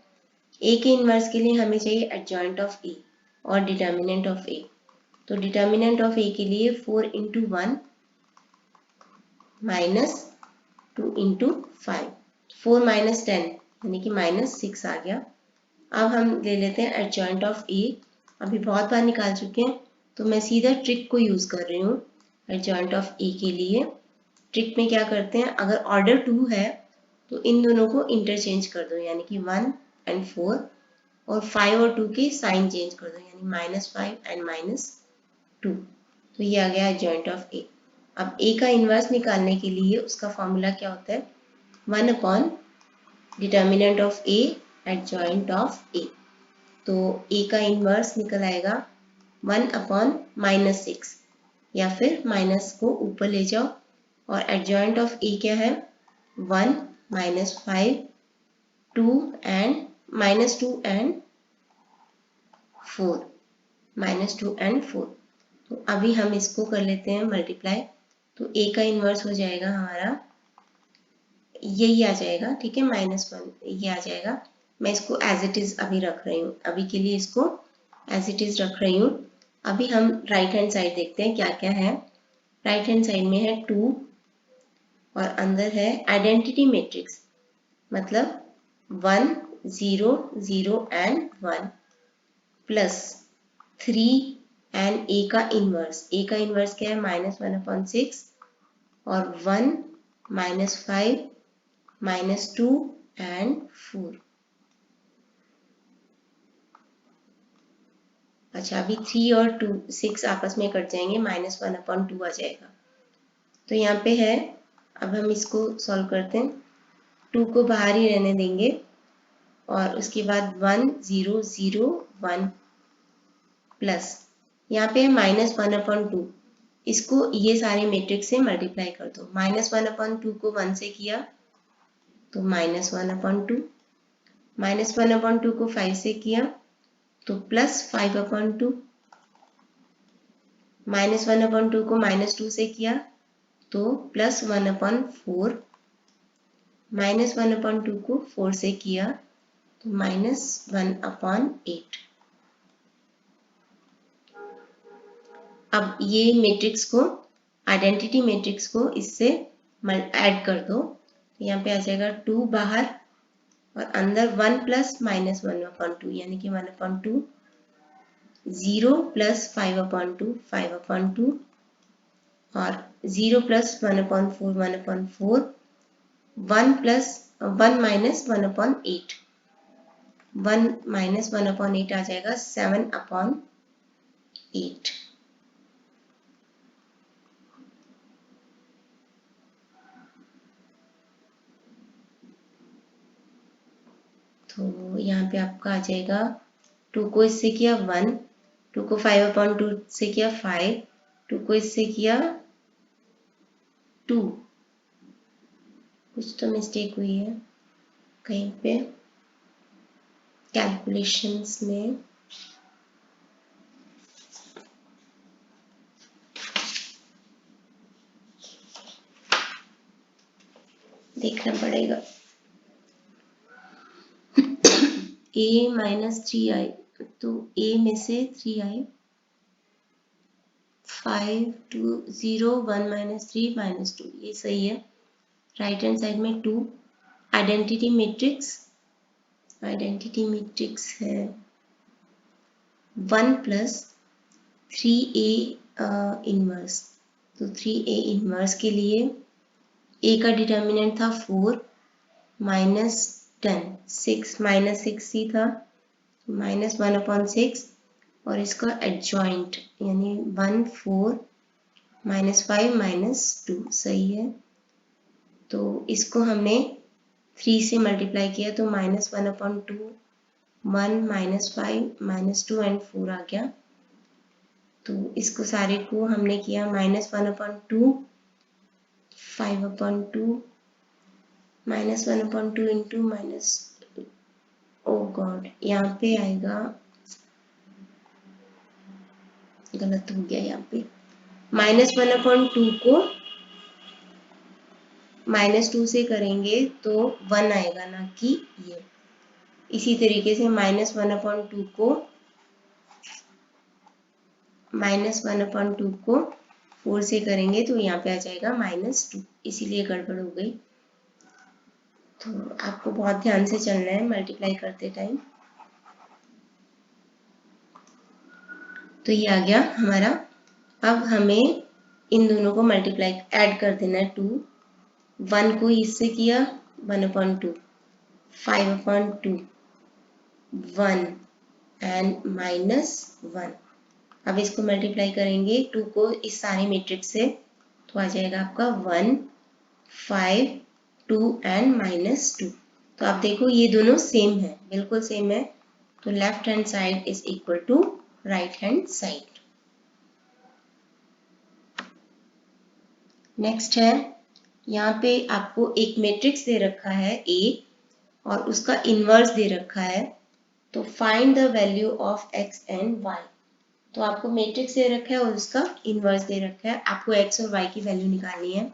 a के इन्वर्स के लिए हमें चाहिए एडजॉइंट ऑफ a और डिटर्मिनेंट ऑफ a। तो डिटर्मिनेंट ऑफ a के लिए 4 इंटू 1 -2 इंटू 5, 4 - 10 यानी कि -6 आ गया। अब हम ले लेते हैं एडजॉइंट ऑफ a, अभी बहुत बार निकाल चुके हैं, तो मैं सीधा ट्रिक को यूज़ कर रही हूँ एडजॉइंट ऑफ a के लिए। ट्रिक में क्या करते हैं, अगर ऑर्डर 2 है तो इन दोनों को इंटरचेंज कर दो, यानी कि 1 एंड 4, और 5 और 2 के साइन चेंज कर दो, यानी -5 एंड -2। तो ये आ गया एडजॉइंट ऑफ a। अब a का इन्वर्स निकालने के लिए उसका फॉर्मूला क्या होता है, 1 upon determinant of a adjoint of a। तो a का इन्वर्स निकल आएगा 1 अपॉन -6, या फिर माइनस को ऊपर ले जाओ, और एडजॉइंट ऑफ a क्या है 1 -5 2 एंड -2 एंड 4। तो अभी हम इसको कर लेते हैं मल्टीप्लाई। तो a का इन्वर्स हो जाएगा हमारा, यही आ जाएगा, ठीक है, -1 ये आ जाएगा। मैं इसको एज इट इज अभी रख रही हूँ, अभी के लिए इसको एज इट इज रख रही हूँ। अभी हम राइट हैंड साइड देखते हैं क्या क्या है। राइट हैंड साइड में है 2 और अंदर है आइडेंटिटी मैट्रिक्स, मतलब 1 0 0 एंड 1 प्लस 3 एंड ए का इन्वर्स, ए का इन्वर्स क्या है -1/6 और 1 -5 -2 एंड 4। अच्छा अभी 3 और 2 6 आपस में कट जाएंगे, -1/2 आ जाएगा। तो यहाँ पे है, अब हम इसको सॉल्व करते हैं। 2 को बाहर ही रहने देंगे और उसके बाद 1 0 0 1 प्लस यहाँ पे है -1/2, इसको ये सारे मैट्रिक्स से मल्टीप्लाई कर दो। -1/2 को 1 से किया तो -1/2, -1/2 को 5 से किया तो +5/2, -1/2 को -2 से किया तो +1/4, -1/2 को 4 से किया तो -1/8। अब ये मैट्रिक्स को, आइडेंटिटी मैट्रिक्स को इससे ऐड कर दो। यहाँ पे आ जाएगा 2 बाहर और अंदर 1 प्लस -1/2 यानी कि 1/2, 0 प्लस 5/2 5/2 और 0 प्लस 1/4 1/4, 1 प्लस 1 माइनस 1/8, 1 माइनस 1/8 आ जाएगा 7/8। तो यहाँ पे आपका आ जाएगा 2 को इससे किया 1, 2 को 5/2 से किया 5, 2 को इससे किया 2। कुछ तो मिस्टेक हुई है कहीं पे कैलकुलेशंस में। देखना पड़ेगा। a -3 आई तो a में से 3 आई, 5 2 0 1 -3 -2, ये सही है। राइट हैंड साइड में 2। आइडेंटिटी मैट्रिक्स है 1 प्लस 3a इनवर्स। तो 3a इनवर्स के लिए a का डिटर्मिनेंट था 4 -10 6 -6 ही था, -1/6 और इसका एडजॉइंट यानी 1 4 -5 -2 सही है। तो इसको हमने 3 से मल्टीप्लाई किया तो -1/2 1 -5 -2 एंड 4 आ गया। तो इसको सारे को हमने किया -1/2 5/2 -1/2 इंटू माइनस, ओ गॉड यहाँ पे आएगा, गलत हो गया यहाँ पे। -1/2 को -2 से करेंगे तो 1 आएगा ना कि ये। इसी तरीके से -1/2 को 4 से करेंगे तो यहाँ पे आ जाएगा -2, इसीलिए गड़बड़ हो गई। तो आपको बहुत ध्यान से चलना है मल्टीप्लाई करते टाइम। तो ये आ गया हमारा। अब हमें इन दोनों को मल्टीप्लाई ऐड कर देना है। 2 1 को इससे किया 1/2 5/2 1 एंड -1। अब इसको मल्टीप्लाई करेंगे 2 को इस सारे मैट्रिक्स से तो आ जाएगा आपका 1 5 2 एंड -2। तो आप देखो ये दोनों सेम है, बिल्कुल सेम है। तो left hand side is equal to right hand side. Next है, यहाँ पे आपको एक मैट्रिक्स दे रखा है A और उसका इन्वर्स दे रखा है। तो find the value of x and y। तो आपको मैट्रिक्स दे रखा है और उसका इन्वर्स दे रखा है, आपको x और y की वैल्यू निकालनी है।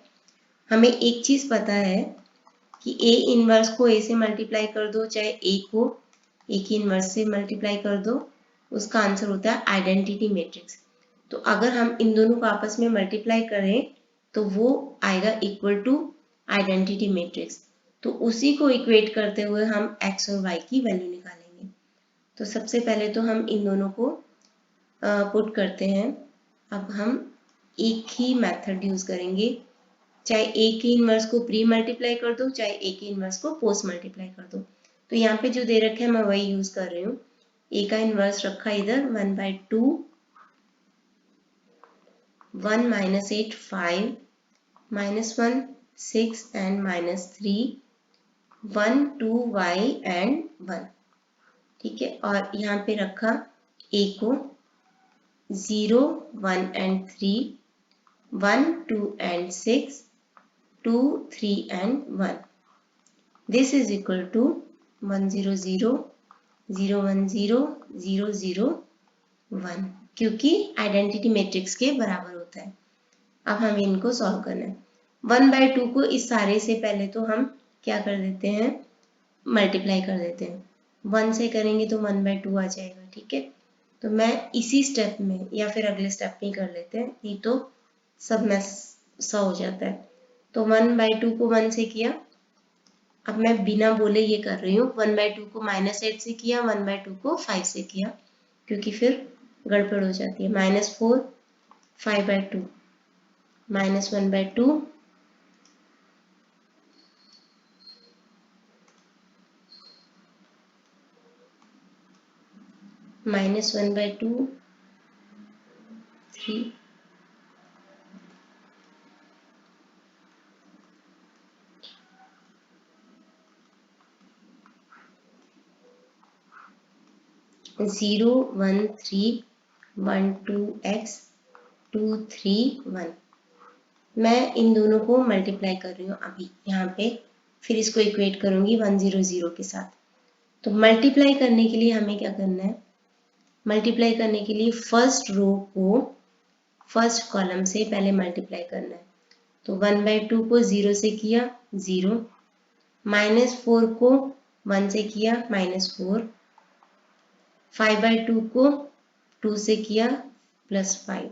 हमें एक चीज पता है कि A इन्वर्स को A से मल्टीप्लाई कर दो, चाहे A को A की इन्वर्स से मल्टीप्लाई कर दो, उसका आंसर होता है आइडेंटिटी मैट्रिक्स। तो अगर हम इन दोनों को आपस में मल्टीप्लाई करें तो वो आएगा इक्वल टू आइडेंटिटी मैट्रिक्स। तो उसी को इक्वेट करते हुए हम x और y की वैल्यू निकालेंगे। तो सबसे पहले तो हम इन दोनों को पुट करते हैं। अब हम एक ही मेथड यूज करेंगे, चाहे a के इनवर्स को प्री मल्टीप्लाई कर दो, चाहे a के इनवर्स को पोस्ट मल्टीप्लाई कर दो। तो यहाँ पे जो दे रखे हैं मैं वही यूज कर रही हूँ। a का इनवर्स रखा इधर 1/2, 1 - 8 5, -1 6 and -3, 1 2 y and 1। ठीक है, और यहाँ पे रखा a को 0 1 and 3, 1 2 and 6, 2 3 and 1। This is equal to 1 0 0 0 1 0 0 0 1, क्योंकि आइडेंटिटी मैट्रिक्स के बराबर होता है। अब हमें इनको सॉल्व करना है। 1/2 को इस सारे से पहले तो हम क्या कर देते हैं, मल्टीप्लाई कर देते हैं। 1 से करेंगे तो 1/2 आ जाएगा। ठीक है, तो मैं इसी स्टेप में या फिर अगले स्टेप में कर लेते हैं, नहीं तो सब सा हो जाता है। तो 1/2 को 1 से किया। अब मैं बिना बोले ये कर रही हूँ। 1/2 को -8 से किया, 1/2 को 5 से किया, क्योंकि फिर गड़बड़ हो जाती है। -4 5/2, -1/2, -1/2, 3, (0 1 3 1 2 x 2 3 1)। मैं इन दोनों को मल्टीप्लाई कर रही हूँ अभी यहाँ पे, फिर इसको इक्वेट करूँगी 1 0 0 के साथ। तो मल्टीप्लाई करने के लिए हमें क्या करना है, मल्टीप्लाई करने के लिए फर्स्ट रो को फर्स्ट कॉलम से पहले मल्टीप्लाई करना है। तो 1/2 को 0 से किया 0, -4 को 1 से किया -4, 5/2 को 2 से किया +5।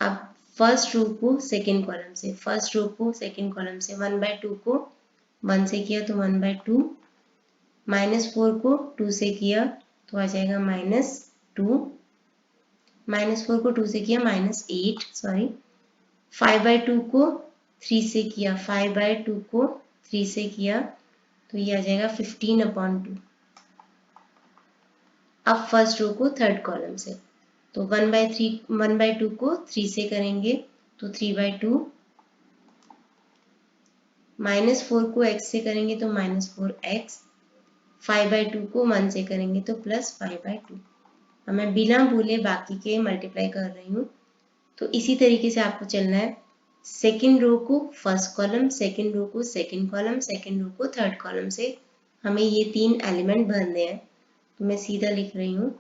अब फर्स्ट रो को सेकेंड कॉलम से, फर्स्ट रो को सेकेंड कॉलम से 1/2 को 1 से किया तो 1/2, -4 को 2 से किया तो आ जाएगा -2, -4 को 2 से किया -8, सॉरी, 5/2 को 3 से किया, 5/2 को 3 से किया तो ये आ जाएगा 15/2। अब फर्स्ट रो को थर्ड कॉलम से, तो 1/2 को 3 से करेंगे तो 3/2, -4 को x से करेंगे तो -4x, 5/2 को 1 से करेंगे तो +5/2। अब मैं बिना बोले बाकी के मल्टीप्लाई कर रही हूँ। तो इसी तरीके से आपको चलना है। सेकेंड रो को फर्स्ट कॉलम, सेकेंड रो को सेकेंड कॉलम, सेकेंड रो को थर्ड कॉलम से हमें ये 3 एलिमेंट भरने हैं। तो मैं सीधा लिख रही हूँ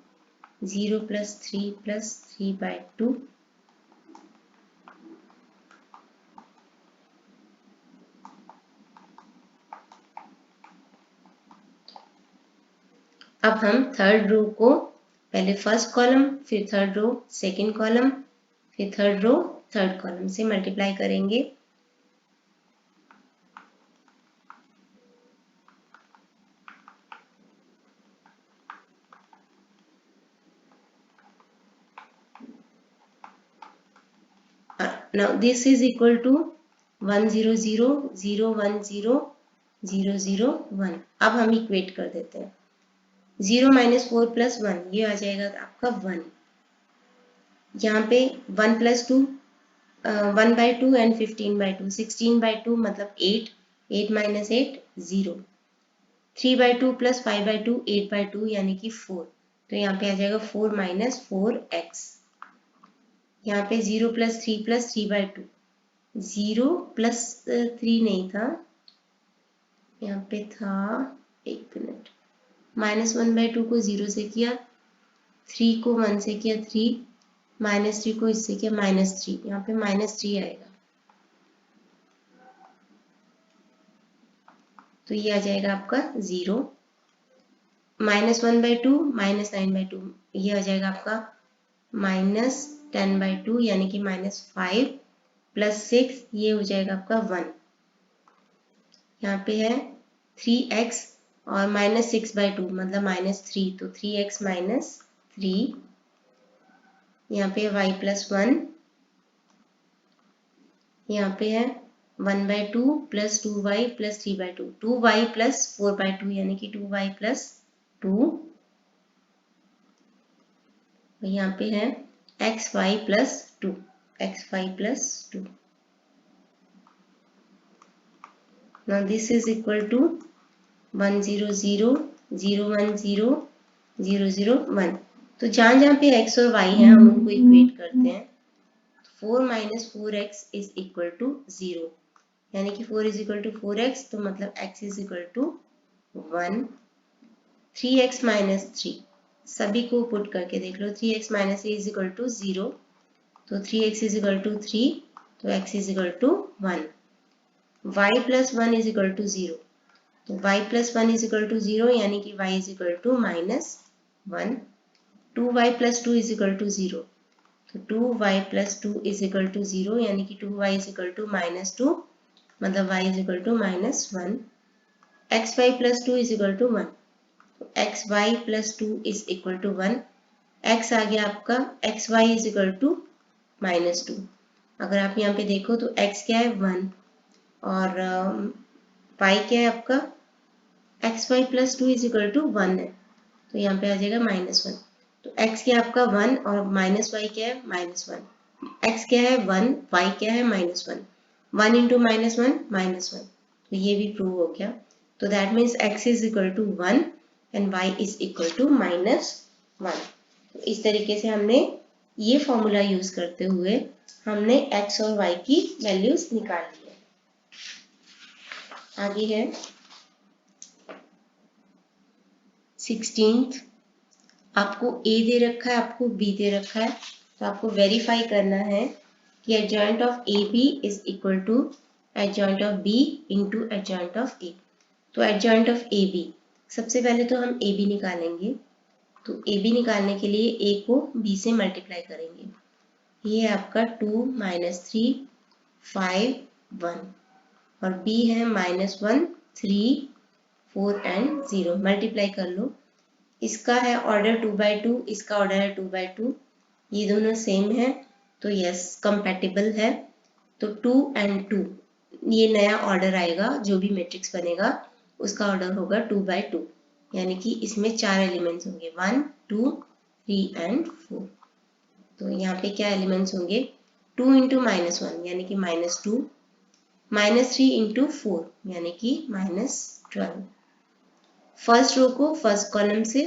0 + 3 + 3/2, अब हम थर्ड रो को पहले फर्स्ट कॉलम, फिर थर्ड रो सेकेंड कॉलम, फिर थर्ड रो थर्ड कॉलम से मल्टीप्लाई करेंगे। Now this is equal to 1 0 0 0 1 0 0 0 1। अब हम इक्वेट कर देते हैं। 0 - 4 + 1 ये आ जाएगा आपका 1। यहाँ पे 1 + 2 1/2 and 15/2, 16/2 मतलब 8, 8 - 8 0, 3/2 + 5/2 8/2 यानी कि 4। तो यहाँ पे आ जाएगा 4 - 4x। यहाँ पे 0 + 3 + 3/2, 0 + 3 नहीं था, यहाँ पे था, एक मिनट, -1/2 को 0 से किया, 3 को 1 से किया 3, -3 को इससे किया -3, यहाँ पे -3 आएगा। तो ये आ जाएगा आपका 0, -1/2 -9/2 ये आ जाएगा आपका -10/2 यानी कि -5 + 6 ये हो जाएगा आपका 1। यहाँ पे है 3x और -6/2 मतलब -3, तो 3x - 3, यहाँ पे y + 1, यहाँ पे है 1/2 + 2y + 3/2, 2y + 4/2 यानी कि 2y + 2, यहाँ पे है xy + 2, xy + 2. Now this is equal to 1 0 0 0 1 0 0 0 1. तो जहाँ जहाँ पे x और y है हम उनको इक्वेट करते हैं. 4 - 4x is equal to 0, यानी कि 4 is equal to 4x, तो मतलब x is equal to 1. 3x - 3, सभी को पुट करके देख लो. 3x - 3 is equal to 0, तो 3x is equal to 3, तो x is equal to 1. y + 1 is equal to 0, तो y + 1 is equal to 0, यानी कि y is equal to -1. 2y + 2 is equal to 0, तो 2y + 2 is equal to 0, यानी कि 2y is equal to -2, मतलब y is equal to -1. xy + 2 is equal to 1, तो xy + 2 is equal to 1. x आ गया आपका, xy is equal to -2. अगर आप यहाँ पे देखो तो x क्या है 1 और y क्या है आपका, xy + 2 is equal to 1 है, तो यहाँ पे आ जाएगा -1. तो x क्या है आपका 1 और -y क्या है -1. x क्या है 1, y क्या है -1. 1 × -1 -1, तो ये भी प्रूव हो गया. तो that means x is equal to 1 and y is equal to -1. तो इस तरीके से हमने ये फॉर्मूला यूज करते हुए हमने x और y की वैल्यूज निकाल ली है. आगे है 16th. आपको a दे रखा है, आपको b दे रखा है, तो आपको वेरीफाई करना है कि adjoint of AB is equal to adjoint of B into adjoint of A. तो एडजॉइंट ऑफ AB, सबसे पहले तो हम AB निकालेंगे. तो AB निकालने के लिए A को B से मल्टीप्लाई करेंगे. ये है आपका 2 - 3 5 1 और B है -1 3 4 एंड 0. मल्टीप्लाई कर लो. इसका है ऑर्डर 2/2, इसका ऑर्डर है 2/2, ये दोनों सेम है, तो यस कंपैटिबल है. तो 2 and 2 ये नया ऑर्डर आएगा, जो भी मैट्रिक्स बनेगा उसका ऑर्डर होगा 2/2, यानी कि इसमें 4 एलिमेंट्स होंगे 1 2 3 एंड 4. तो यहाँ पे क्या एलिमेंट्स होंगे 2 × -1 यानी कि -2, -3 × 4 यानी कि -12. फर्स्ट रो को फर्स्ट कॉलम से,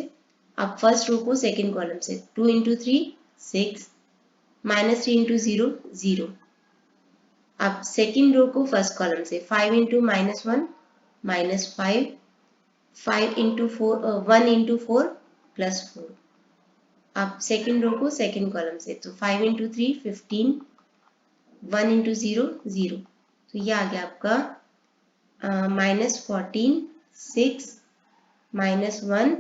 अब फर्स्ट रो को सेकंड कॉलम से. 2 × 3 6, -3 × 0 0. अब सेकंड रो को फर्स्ट कॉलम से 5 × -1 -5, 5 × 4 1 × 4 +4. अब सेकंड रो को सेकंड कॉलम से, तो 5 × 3 15, 1 × 0 0. तो ये आ गया आपका -14 6 -1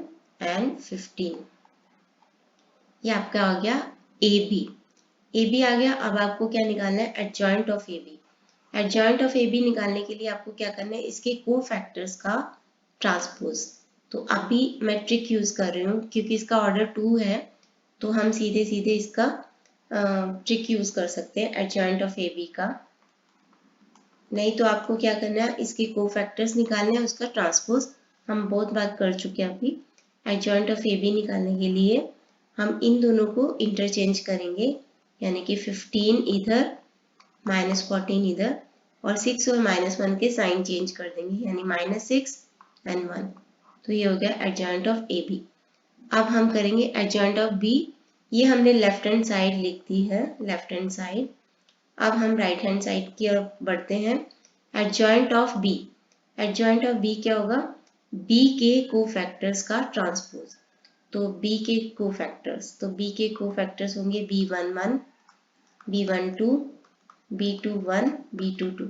एंड 15. ये आपका आ गया AB. AB आ गया. अब आपको क्या निकालना है adjoint of AB. Adjoint of AB निकालने के लिए आपको क्या करना है, इसके कोफैक्टर्स का ट्रांसपोज. तो अभी मैं ट्रिक यूज कर रही हूँ क्योंकि इसका ऑर्डर 2 है, तो हम सीधे सीधे इसका ट्रिक यूज कर सकते हैं एडजॉइंट ऑफ AB का. नहीं तो आपको क्या करना है, इसके कोफैक्टर्स निकालने हैं, उसका ट्रांसपोज हम बहुत बात कर चुके हैं. अभी एडजॉइंट ऑफ AB निकालने के लिए हम इन दोनों को इंटरचेंज करेंगे, यानी कि 15 इधर -14 इधर, और 6 और -1 के साइन चेंज कर देंगे, यानी -6 एंड 1. तो ये हो गया एडजॉइंट ऑफ AB. अब हम करेंगे एडजॉइंट ऑफ B. ये हमने लेफ्ट हैंड साइड लिख दी है, लेफ्ट हैंड साइड. अब हम राइट हैंड साइड की ओर बढ़ते हैं. Adjoint of B. Adjoint of B क्या होगा, B के कोफैक्टर्स का ट्रांसपोज. तो B के कोफैक्टर्स, तो B के कोफैक्टर्स होंगे B11 B12 B21 B22.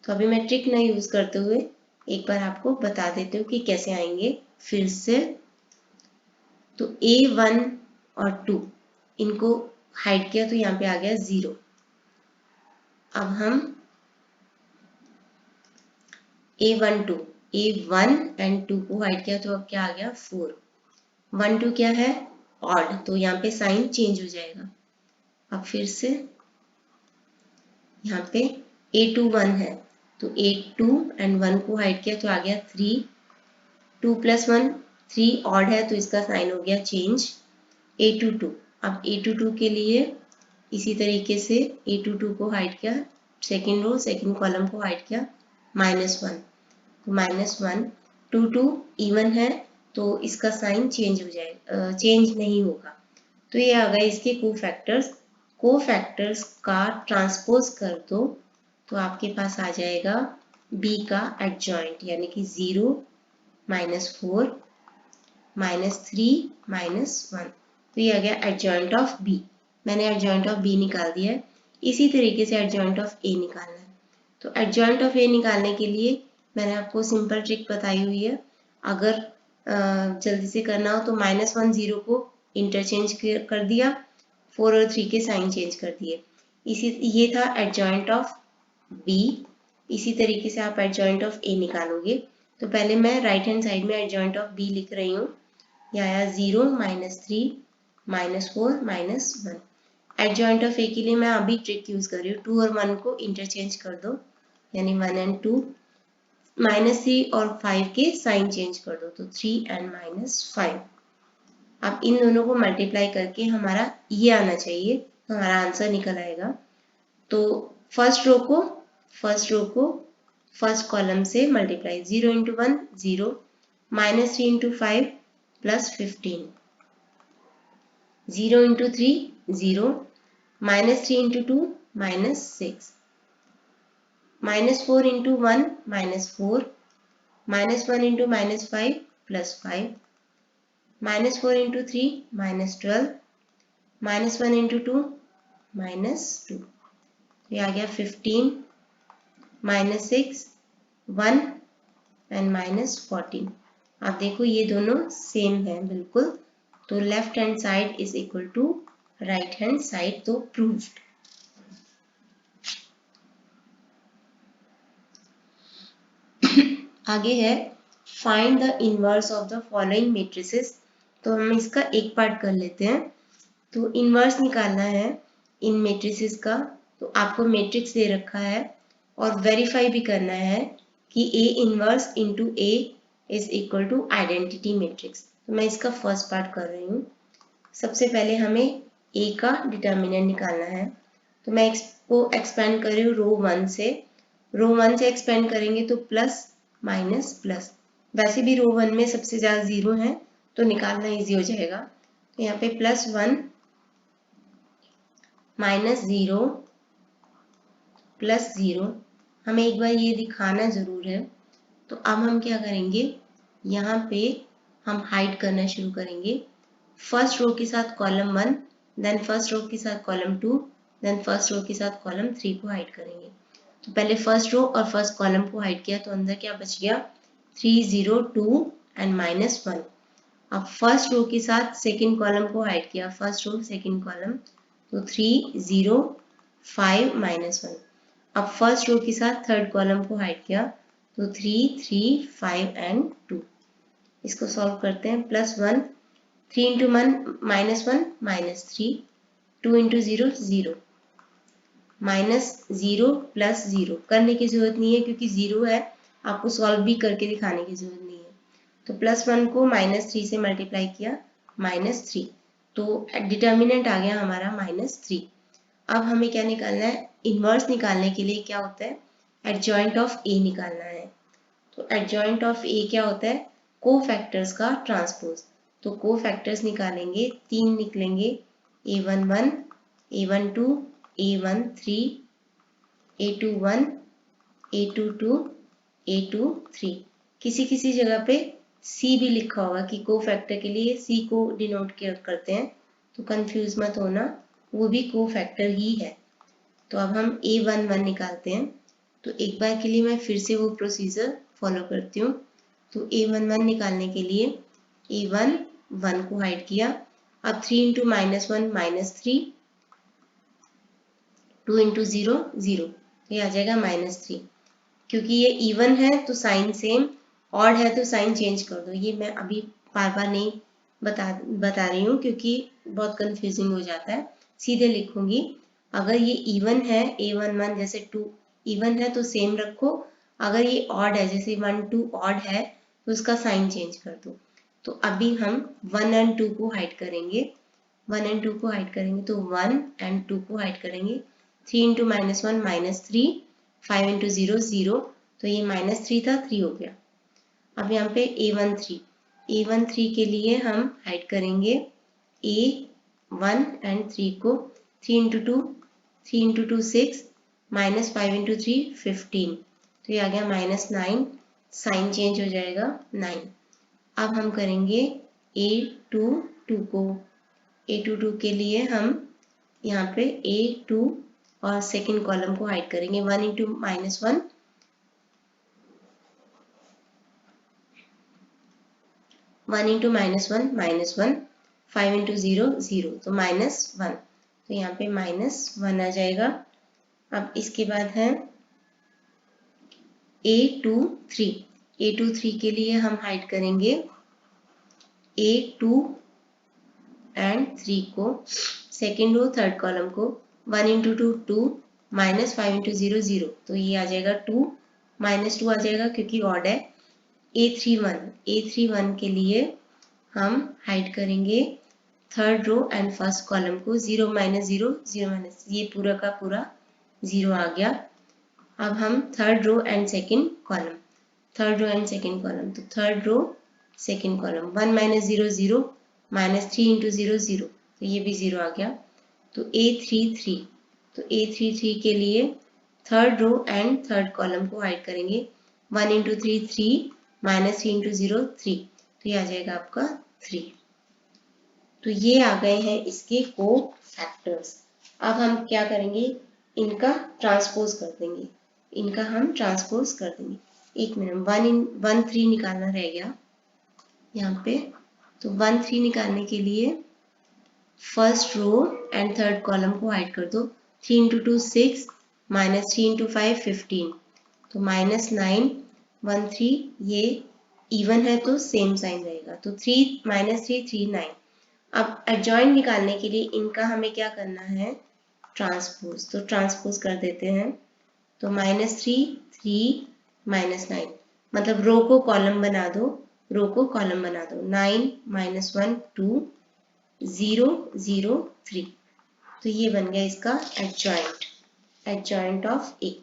तो अभी मैं ट्रिक ना यूज करते हुए एक बार आपको बता देती हूँ कि कैसे आएंगे फिर से. तो A1 और 2 इनको हाइड किया तो यहाँ पे आ गया 0. अब हम A12 A1 एंड 2 को हाइड किया तो अब क्या आ गया 4। 1 2 क्या है ऑड, तो यहाँ पे साइन चेंज हो जाएगा। अब फिर से यहाँ पे A2 1 है तो A2 एंड 1 को हाइड किया तो आ गया 3। 2 + 1 3 ऑड है तो इसका साइन हो गया चेंज। A22 अब A22 के लिए इसी तरीके से A22 को हाइड किया, सेकेंड रो सेकेंड कॉलम को हाइड किया -1 तो -1। 2 2 इवन है तो इसका साइन चेंज हो जाएगा, चेंज नहीं होगा। तो ये आ गए इसके कोफैक्टर्स का ट्रांसपोज कर दो तो आपके पास आ जाएगा B का एडजॉइंट, यानी कि 0 -4 -3 -1। तो ये आ गया एडजॉइंट ऑफ B। मैंने एडजॉइंट ऑफ B निकाल दिया है। इसी तरीके से एडजॉइंट ऑफ A निकालना है। तो एडजॉइंट ऑफ A निकालने के लिए मैंने आपको सिंपल ट्रिक बताई हुई है। अगर जल्दी से करना हो तो -1 0 को इंटरचेंज कर दिया, 4 और 3 के साइन चेंज कर दिए। ये था एडजॉइंट ऑफ B। इसी तरीके से आप एडजॉइंट ऑफ A निकालोगे। तो पहले मैं राइट हैंड साइड में एडजॉइंट ऑफ B लिख रही हूँ। यह आया 0 -3 -4 -1। एडजॉइंट ऑफ A के लिए मैं अभी ट्रिक यूज कर रही हूँ, 2 और 1 को इंटरचेंज कर दो, यानी 1 एंड 2। -3 और 5 के साइन चेंज कर दो तो 3 एंड -5। अब इन दोनों को मल्टीप्लाई करके हमारा ये आना चाहिए, तो हमारा आंसर निकल आएगा। तो फर्स्ट रो को फर्स्ट कॉलम से मल्टीप्लाई, 0 × 1 0 -3 × 5 +15, 0 × 3 0 -3 × 2 -6, -4 × 1 -4, -1 × -5 +5, -4 × 3 -12, -1 × 2 -2। ये आ गया 15 -6 1 एंड -14। आप देखो ये दोनों सेम है बिल्कुल, तो left hand side is equal to right hand side, तो प्रूव्ड। आगे है find the inverse of the following matrices. तो हम इसका एक पार्ट कर लेते हैं। तो इनवर्स निकालना है इन मैट्रिसेस का। तो आपको मैट्रिक्स दे रखा है और वेरीफाई भी करना है कि A inverse into A is equal to identity matrix. तो मैं इसका फर्स्ट पार्ट कर रही हूँ। सबसे पहले हमें A का डिटर्मिनेंट निकालना है। तो मैं इसको एक्सपेंड कर रही हूँ रो 1 से। रो 1 से एक्सपेंड करेंगे तो प्लस माइनस प्लस, वैसे भी रो 1 में सबसे ज़्यादा 0 है तो निकालना इजी हो जाएगा। तो यहाँ पे +1 -0 +0। हमें एक बार ये दिखाना ज़रूर है। तो अब हम क्या करेंगे, यहाँ पे हम हाइड करना शुरू करेंगे। फर्स्ट रो के साथ कॉलम 1, देन फर्स्ट रो के साथ कॉलम 2, देन फर्स्ट रो के साथ कॉलम 3 को हाइड करेंगे। तो पहले फर्स्ट रो और फर्स्ट कॉलम को हाइड किया तो अंदर क्या बच गया 3 0 2 एंड -1। अब फर्स्ट रो के साथ सेकंड कॉलम को हाइड किया, फर्स्ट रो सेकंड कॉलम, तो 3 0 5 -1। अब फर्स्ट रो के साथ थर्ड कॉलम को हाइड किया तो 3 3 5 एंड 2। इसको सॉल्व करते हैं। +1 3 × 1 -1 -3, 2 × 0 0, -0 +0 करने की जरूरत नहीं है क्योंकि 0 है, आपको सॉल्व भी करके दिखाने की जरूरत नहीं है। तो +1 को -3 से मल्टीप्लाई किया -3, तो डिटर्मिनेंट आ गया हमारा -3। अब हमें क्या निकालना है, इनवर्स निकालने के लिए क्या होता है एडजॉइंट ऑफ A निकालना है। तो एडजॉइंट ऑफ A क्या होता है, कोफैक्टर्स का ट्रांसपोज। तो कोफैक्टर्स निकालेंगे, 3 निकलेंगे, A11 A12 A13 A21 A22 A23। किसी किसी जगह पे C भी लिखा होगा कि कोफैक्टर के लिए C को डिनोट करते हैं, तो कंफ्यूज मत होना, वो भी कोफैक्टर ही है। तो अब हम A11 निकालते हैं। तो एक बार के लिए मैं फिर से वो प्रोसीजर फॉलो करती हूँ। तो A11 निकालने के लिए A1 1 को हाइड किया, अब 3 × -1 -3, 2 × 0 0, ये आ जाएगा -3। क्योंकि ये इवन है तो साइन सेम, ऑड है तो साइन चेंज कर दो। ये मैं अभी बार बार नहीं बता रही हूँ क्योंकि बहुत कंफ्यूजिंग हो जाता है। सीधे लिखूंगी, अगर ये इवन है A1 1 जैसे 2 इवन है तो सेम रखो, अगर ये ऑड है जैसे 1 2 ऑड है तो उसका साइन चेंज कर दो। तो अभी हम 1 एंड 2 को हाइड करेंगे, 1 एंड 2 को हाइड करेंगे तो 1 एंड 2 को हाइड करेंगे। 3 इंटू माइनस 1 -3, 5 इंटू 0 0, तो ये -3 था, 3 हो गया। अब यहाँ पे A1 3 के लिए हम हाइड करेंगे A1 एंड 3 को। 3 इंटू 2 3 इंटू 2 6, -5 इंटू 3 15, तो ये आ गया -9, साइन चेंज हो जाएगा 9। अब हम करेंगे A2 2 को। A2 2 के लिए हम यहाँ पे A2 और सेकेंड कॉलम को हाइड करेंगे। 1 into minus 1, 1 into minus 1 -1, 5 into 0 0, तो -1, तो यहाँ पे -1 आ जाएगा। अब इसके बाद है A2 3 के लिए हम हाइड करेंगे A2 एंड 3 को, सेकेंड रो थर्ड कॉलम को। 1 इंटू 2 2, -5 इंटू 0 0, तो ये आ जाएगा 2, -2 आ जाएगा क्योंकि ऑड है। A31 के लिए हम हाइड करेंगे third row and first column को। 0 -0 0 ये पूरा का पूरा 0 आ गया। अब हम third row and second column, तो third row second column 1 -0 0, -3 into 0 0, तो ये भी 0 आ गया। तो A33 के लिए third row and third column को हाइड करेंगे। 1 इंटू 3 3, -3 इंटू 0 3, तो ये आ जाएगा आपका 3। तो ये आ गए हैं इसके को फैक्टर्स। अब हम क्या करेंगे, इनका ट्रांसपोज कर देंगे, एक मिनट, 1 3 निकालना रह गया यहाँ पे। तो 1 3 निकालने के लिए first row and third column को हाइड कर दो। 3 इंटू 2 6, -3 इंटू 5 15, तो -9 1 3, ये इवन है तो सेम साइन रहेगा, तो 3 -3 3 9। अब एडजॉइंट निकालने के लिए इनका हमें क्या करना है, ट्रांसपोज, तो ट्रांसपोज कर देते हैं। तो -3 3 -9, मतलब रो को कॉलम बना दो, 9 -1 2 0 0 3, तो ये बन गया इसका एडजॉइंट ऑफ ए।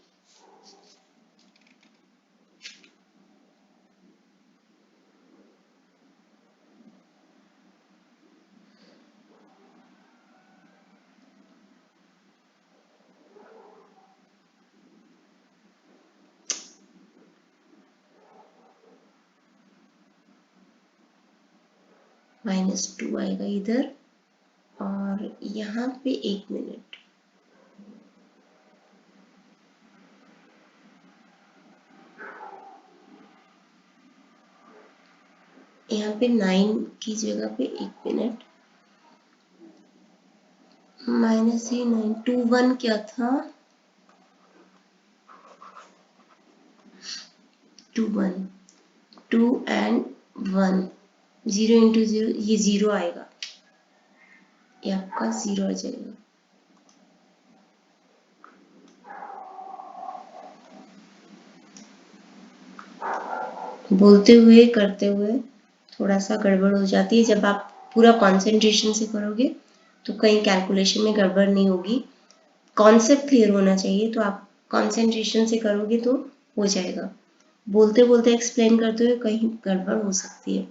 -2 आएगा इधर, और यहाँ पे 1 मिनट, यहाँ पे 9 की जगह पे 1 मिनट, -3 9 2 1 क्या था, 2 1 2 एंड 1, 0 इंटू 0, ये 0 आएगा, ये आपका 0 आ जाएगा। बोलते हुए करते हुए थोड़ा सा गड़बड़ हो जाती है। जब आप पूरा कंसंट्रेशन से करोगे तो कहीं कैलकुलेशन में गड़बड़ नहीं होगी। कॉन्सेप्ट क्लियर होना चाहिए, तो आप कंसंट्रेशन से करोगे तो हो जाएगा। बोलते बोलते एक्सप्लेन करते हुए कहीं गड़बड़ हो सकती है।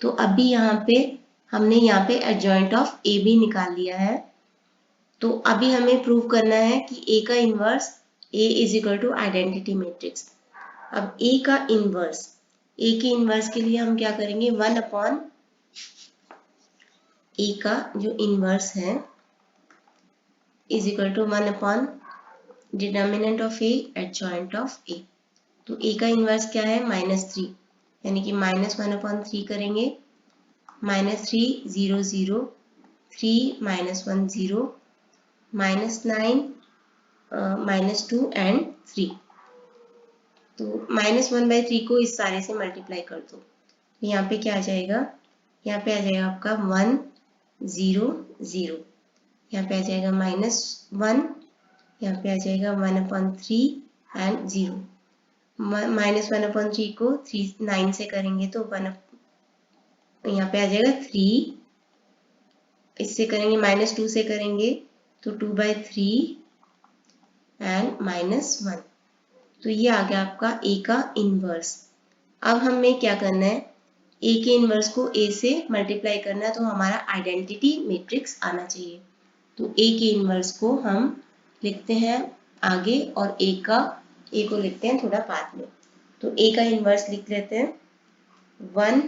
तो अभी यहाँ पे हमने यहाँ पे एडजॉइंट ऑफ ए भी निकाल लिया है। तो अभी हमें प्रूव करना है कि ए का inverse A is equal to identity matrix. अब ए का इन्वर्स, ए के इन्वर्स के लिए हम क्या करेंगे, 1 अपॉन ए का जो इन्वर्स है is equal to 1 upon determinant of A adjoint of A. तो ए का इन्वर्स क्या है, -3, यानी कि -1 अपॉन 3 करेंगे, -3 0 0, 3 -1 0, -9 -2 एंड 3। तो -1/3 को इस सारे से मल्टीप्लाई कर दो, तो यहाँ पे क्या आ जाएगा, यहाँ पे आ जाएगा आपका 1 0 0, यहाँ पे आ जाएगा -1, यहाँ पे आ जाएगा 1/3 एंड 0। -1/3 को 9 से करेंगे तो 1, यहाँ पे आ जाएगा 3, इससे करेंगे -2 से करेंगे तो 2/3 एंड -1। तो ये आ गया आपका ए का इन्वर्स। अब हमें क्या करना है, ए के इन्वर्स को ए से मल्टीप्लाई करना है, तो हमारा आइडेंटिटी मैट्रिक्स आना चाहिए। तो ए के इन्वर्स को हम लिखते हैं आगे और ए को लिखते हैं थोड़ा बाद में। तो ए का इन्वर्स लिख लेते हैं 1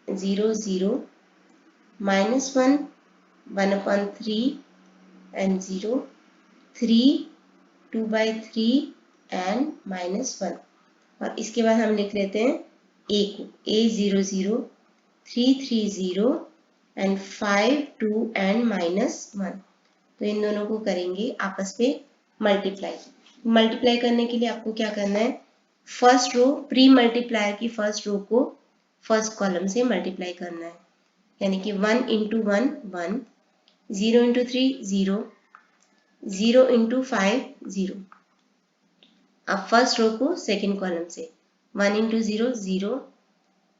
0 0 -1 1/3 एंड 0 3 2/3 एंड -1। और इसके बाद हम लिख लेते हैं ए को, a 0 0 3 3 0 एंड 5 2 एंड -1। तो इन दोनों को करेंगे आपस में मल्टीप्लाई। मल्टीप्लाई करने के लिए आपको क्या करना है, फर्स्ट रो प्री मल्टीप्लायर की फर्स्ट रो को फर्स्ट कॉलम से मल्टीप्लाई करना है, यानी कि 1 × 1 1, 0 × 3 0, 0 × 5 0। अब फर्स्ट रो को सेकेंड कॉलम से 1 × 0 0,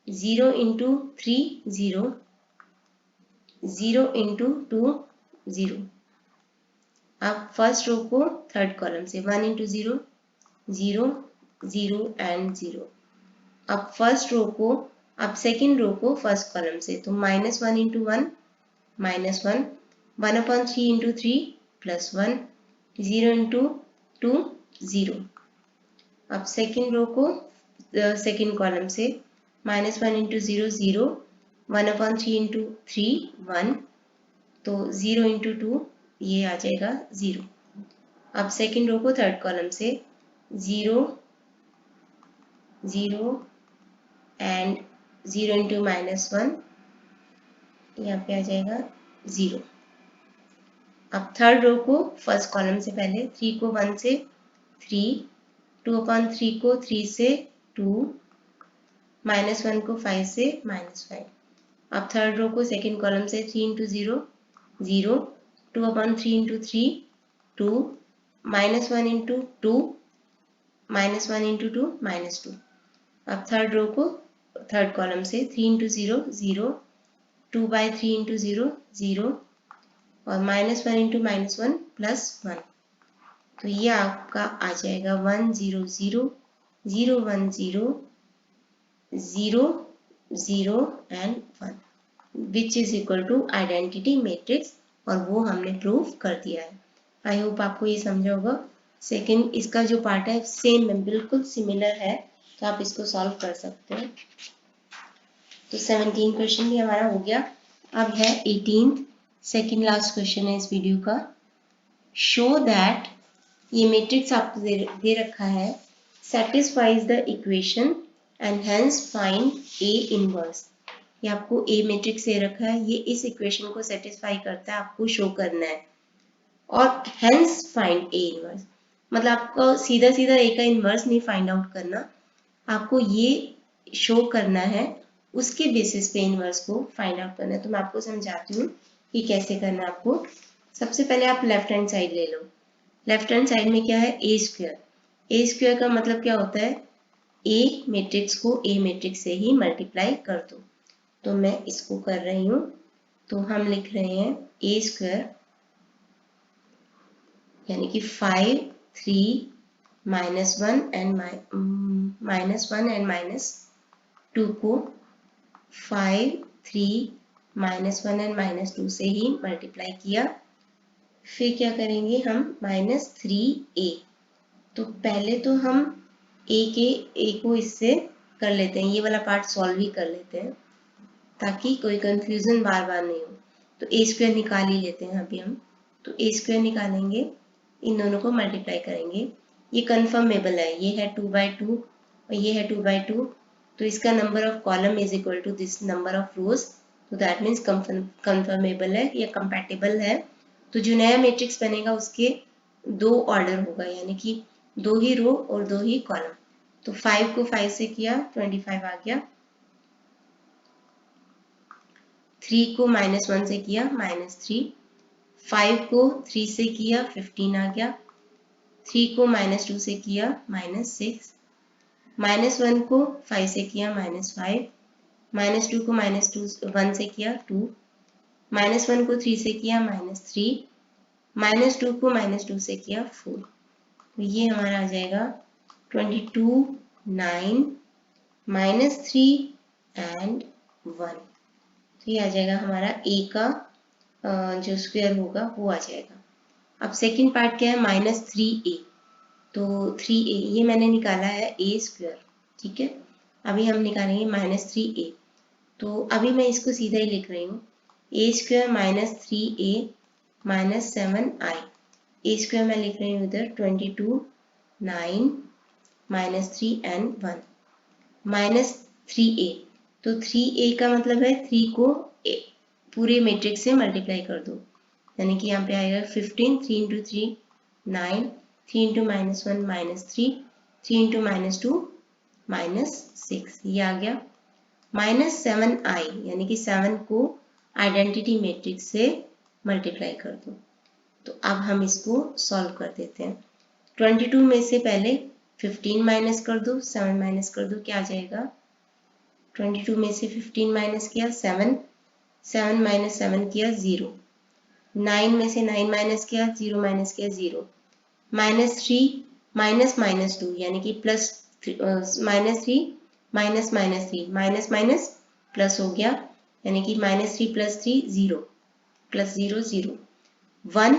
0 × 3 0, 0 × 2 0। अब फर्स्ट रो को थर्ड कॉलम से 1 × 0 0 0 एंड 0। अब फर्स्ट रो को, अब सेकेंड रो को फर्स्ट कॉलम से, तो -1 × 1 -1, 1/3 × 3 +1, 0 × 2 0। अब सेकेंड रो को सेकेंड कॉलम से -1 × 0 0, 1/3 × 3 1, तो 0 × 2 ये आ जाएगा 0। अब सेकेंड रो को थर्ड कॉलम से 0 0 एंड 0 × -1, यहाँ पे आ जाएगा 0। अब थर्ड रो को फर्स्ट कॉलम से पहले 3 को 1 से 3, 2/3 को 3 से 2, -1 को 5 से -5। अब थर्ड रो को सेकेंड कॉलम से 3 × 0 0, 2/3 × 3 2, -1 × 2, -1 × 2 -2। अब थर्ड रो को थर्ड कॉलम से 3 × 0 0, 2/3 × 0 0 और -1 × -1 +1। तो ये आपका आ जाएगा 1 0 0 0 1 0 0 0 and 1, which is equal to identity matrix, और वो हमने प्रूव कर दिया है। आई होप आपको ये समझा होगा। सेकंड इसका जो पार्ट है सेम है, बिल्कुल सिमिलर है, तो आप इसको सॉल्व कर सकते हैं। तो 17 क्वेश्चन भी हमारा हो गया। अब है 18th, सेकंड लास्ट क्वेश्चन है इस वीडियो का। शो दैट, ये मैट्रिक्स आपको दे रखा है, satisfies the equation and hence find A inverse. ये आपको ए मैट्रिक्स दे रखा है, ये इस इक्वेशन को सेटिस्फाई करता है, आपको शो करना है। और हेंस फाइंड ए इनवर्स, मतलब आपको सीधा सीधा ए का इनवर्स नहीं फाइंड आउट करना, आपको ये शो करना है, उसके बेसिस पे इनवर्स को फाइंड आउट करना है। तो मैं आपको समझाती हूँ कि कैसे करना है आपको। सबसे पहले आप लेफ्ट हैंड साइड ले लो। लेफ्ट हैंड साइड में क्या है, ए स्क्वायर। ए स्क्वायर का मतलब क्या होता है, ए मैट्रिक्स को ए मैट्रिक्स से ही मल्टीप्लाई कर दो। तो मैं इसको कर रही हूँ, तो हम लिख रहे हैं ए स्क्वायर यानी कि 5 3 -1 एंड -2 को 5 3 -1 एंड -2 से ही मल्टीप्लाई किया। फिर क्या करेंगे हम, -3a। तो पहले तो हम ए को इससे कर लेते हैं, ये वाला पार्ट सॉल्व ही कर लेते हैं ताकि कोई कंफ्यूजन बार बार नहीं हो। तो ए स्क्वायर निकाल ही लेते हैं अभी हम। तो ए स्क्वायर निकालेंगे, इन दोनों को मल्टीप्लाई करेंगे। ये कन्फर्मेबल है, ये है 2/2 और ये है 2/2, तो इसका number of column is equal to this number of rows, तो दैट मीन्स कन्फर्मेबल है या कंपैटिबल है। तो जो नया मैट्रिक्स बनेगा उसके 2 ऑर्डर होगा, यानी कि 2 ही रो और 2 ही कॉलम। तो 5 को 5 से किया 25 आ गया, 3 को -1 से किया -3, 5 को 3 से किया 15 आ गया, 3 को -2 से किया -6, -1 को 5 से किया -5, -2 को -1 से किया 2, -1 को 3 से किया -3, -2 को -2 से किया 4। तो ये हमारा आ जाएगा 22, 9, -3 एंड 1। तो ये आ जाएगा हमारा a का जो स्क्वायर होगा वो आ जाएगा। अब सेकंड पार्ट क्या है, -3a। तो 3a ये मैंने निकाला है a स्क्वायर, ठीक है। अभी हम निकालेंगे -3a। तो अभी मैं इसको सीधा ही लिख रही हूँ, a square -3a -7i। a square मैं लिख रही हूँ इधर 22, 9, -3 एंड 1 -3a। तो 3a का मतलब है 3 को पूरे मैट्रिक्स से मल्टीप्लाई कर दो, यानी कि यहाँ पे आएगा 15, 3 इंटू 3 9, 3 इंटू -1 -3, 3 इंटू -2 -6, ये आ गया। -7i यानी कि 7 को आइडेंटिटी मैट्रिक्स से मल्टीप्लाई कर दो। तो अब हम इसको सॉल्व कर देते हैं। 22 में से पहले 15 माइनस कर दो, 7 माइनस कर दो, क्या आ जाएगा। 22 में से 15 माइनस किया 7, 7 माइनस 7 किया 0, 9 में से 9 माइनस किया 0 माइनस किया 0, -3 -2 यानी कि प्लस -3 -3 माइनस माइनस प्लस हो गया, यानी कि -3 + 3 0 + 0 0, 1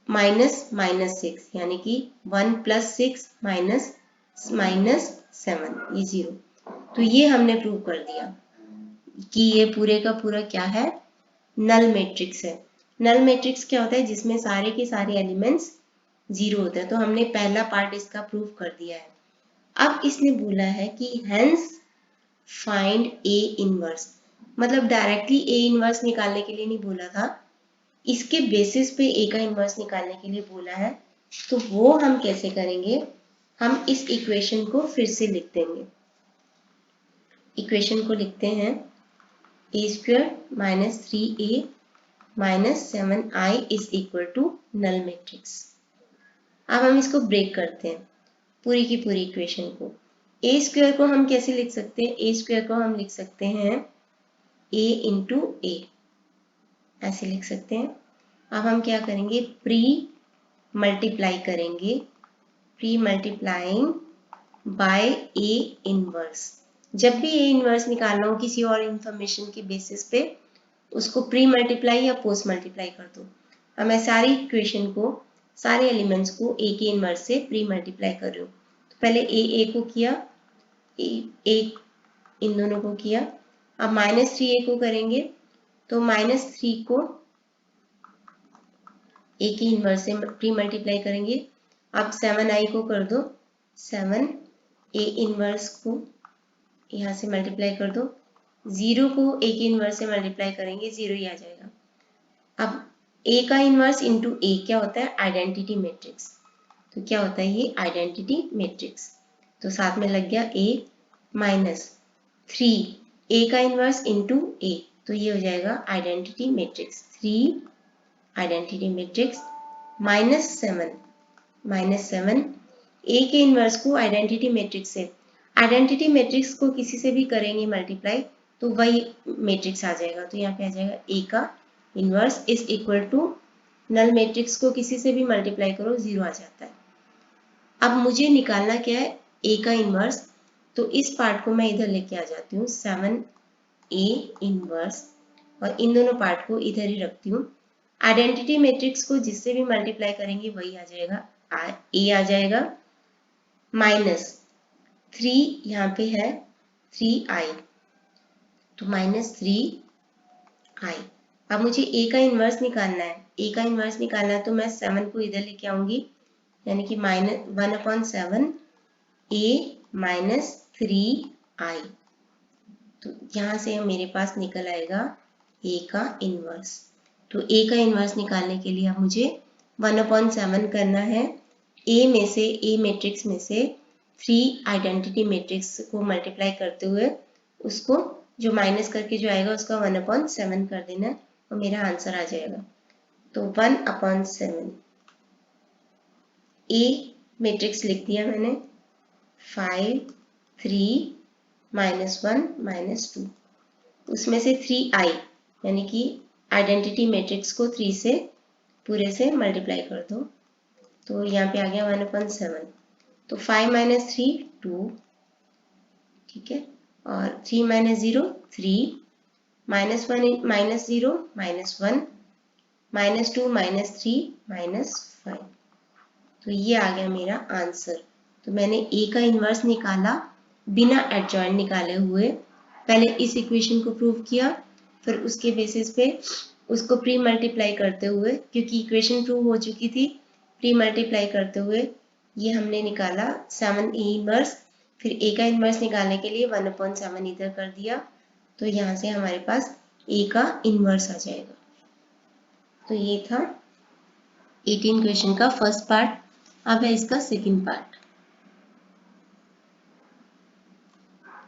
-6 यानी कि 1 + 6 -7 ये 0। तो ये हमने प्रूव कर दिया कि ये पूरे का पूरा क्या है, नल मैट्रिक्स है। नल मैट्रिक्स क्या होता है, जिसमें सारे के सारे एलिमेंट्स 0 होते हैं। तो हमने पहला पार्ट इसका प्रूव कर दिया है। अब इसने बोला है कि हेंस फाइंड ए इनवर्स, मतलब डायरेक्टली ए इनवर्स निकालने के लिए नहीं बोला था, इसके बेसिस पे ए का इनवर्स निकालने के लिए बोला है। तो वो हम कैसे करेंगे, हम इस इक्वेशन को फिर से लिख देंगे। इक्वेशन को लिखते हैं a square -3a -7i is equal to null matrix. अब हम इसको ब्रेक करते हैं पूरी की पूरी इक्वेशन को। a स्क्वायर को हम कैसे लिख सकते हैं, a स्क्वायर को हम लिख सकते हैं a इंटू ए, ऐसे लिख सकते हैं। अब हम क्या करेंगे, प्री मल्टीप्लाई करेंगे, pre multiplying by A inverse. जब भी ए इनवर्स निकालना हो किसी और इंफॉर्मेशन के बेसिस पे, उसको प्री मल्टीप्लाई या पोस्ट मल्टीप्लाई कर दो। अब मैं सारी इक्वेशन को, सारे एलिमेंट्स को ए के इनवर्स से प्री मल्टीप्लाई कर रही हूँ। तो पहले ए को किया, ए इन दोनों को किया। अब -3a को करेंगे, तो -3 को ए के इनवर्स से प्री मल्टीप्लाई करेंगे। अब 7i को कर दो, 7 ए इनवर्स को यहाँ से मल्टीप्लाई कर दो, 0 को ए के इनवर्स से मल्टीप्लाई करेंगे, 0 ही आ जाएगा। अब ए का इनवर्स इंटू ए क्या होता है, आइडेंटिटी मैट्रिक्स। तो क्या होता है ये, आइडेंटिटी मैट्रिक्स। तो साथ में लग गया a -3 ए का इनवर्स इंटू ए, तो ये हो जाएगा आइडेंटिटी मैट्रिक्स 3 आइडेंटिटी मैट्रिक्स -7 ए के इनवर्स को आइडेंटिटी मैट्रिक्स से, आइडेंटिटी मैट्रिक्स को किसी से भी करेंगे मल्टीप्लाई तो वही मैट्रिक्स आ जाएगा। तो यहाँ पे आ जाएगा ए का inverse is equal to, null matrix को किसी से भी मल्टीप्लाई करो 0 आ जाता है। अब मुझे निकालना क्या है, ए का इनवर्स। तो इस पार्ट को मैं इधर लेके आ जाती हूँ, 7a इनवर्स, और इन दोनों पार्ट को इधर ही रखती हूँ। आइडेंटिटी मैट्रिक्स को जिससे भी मल्टीप्लाई करेंगे वही आ जाएगा, ए आ जाएगा -3 यहाँ पे है 3i, तो -3i। अब मुझे a का इनवर्स निकालना है, a का इनवर्स निकालना है तो मैं 7 को इधर लेके आऊंगी, यानी कि -1/7 a -3i। तो यहाँ से मेरे पास निकल आएगा a का इनवर्स। तो a का इनवर्स निकालने के लिए अब मुझे 1/7 करना है, a में से, a मैट्रिक्स में से 3 आइडेंटिटी मैट्रिक्स को मल्टीप्लाई करते हुए उसको जो माइनस करके जो आएगा उसका 1/7 कर देना और मेरा आंसर आ जाएगा। तो 1/7 ए मैट्रिक्स लिख दिया मैंने, 5 3 -1 -2, उसमें से 3 आई यानी कि आइडेंटिटी मैट्रिक्स को 3 से पूरे से मल्टीप्लाई कर दो, तो यहाँ पे आ गया 1/7। तो 5 - 3 2, ठीक है, और 3 - 0 3, -1 -0 -1, -2 -3 -5। तो ये आ गया मेरा आंसर। तो मैंने ए का इन्वर्स निकाला बिना एडजॉइंट निकाले हुए। पहले इस इक्वेशन को प्रूव किया, फिर उसके बेसिस पे उसको प्री मल्टीप्लाई करते हुए, क्योंकि इक्वेशन प्रूव हो चुकी थी, प्री मल्टीप्लाई करते हुए ये हमने निकाला 7 ए इन्वर्स। फिर ए का इन्वर्स निकालने के लिए 1/7 इधर कर दिया, तो यहाँ से हमारे पास ए का इन्वर्स आ जाएगा। तो ये था 18 क्वेश्चन का फर्स्ट पार्ट। अब है इसका सेकंड पार्ट।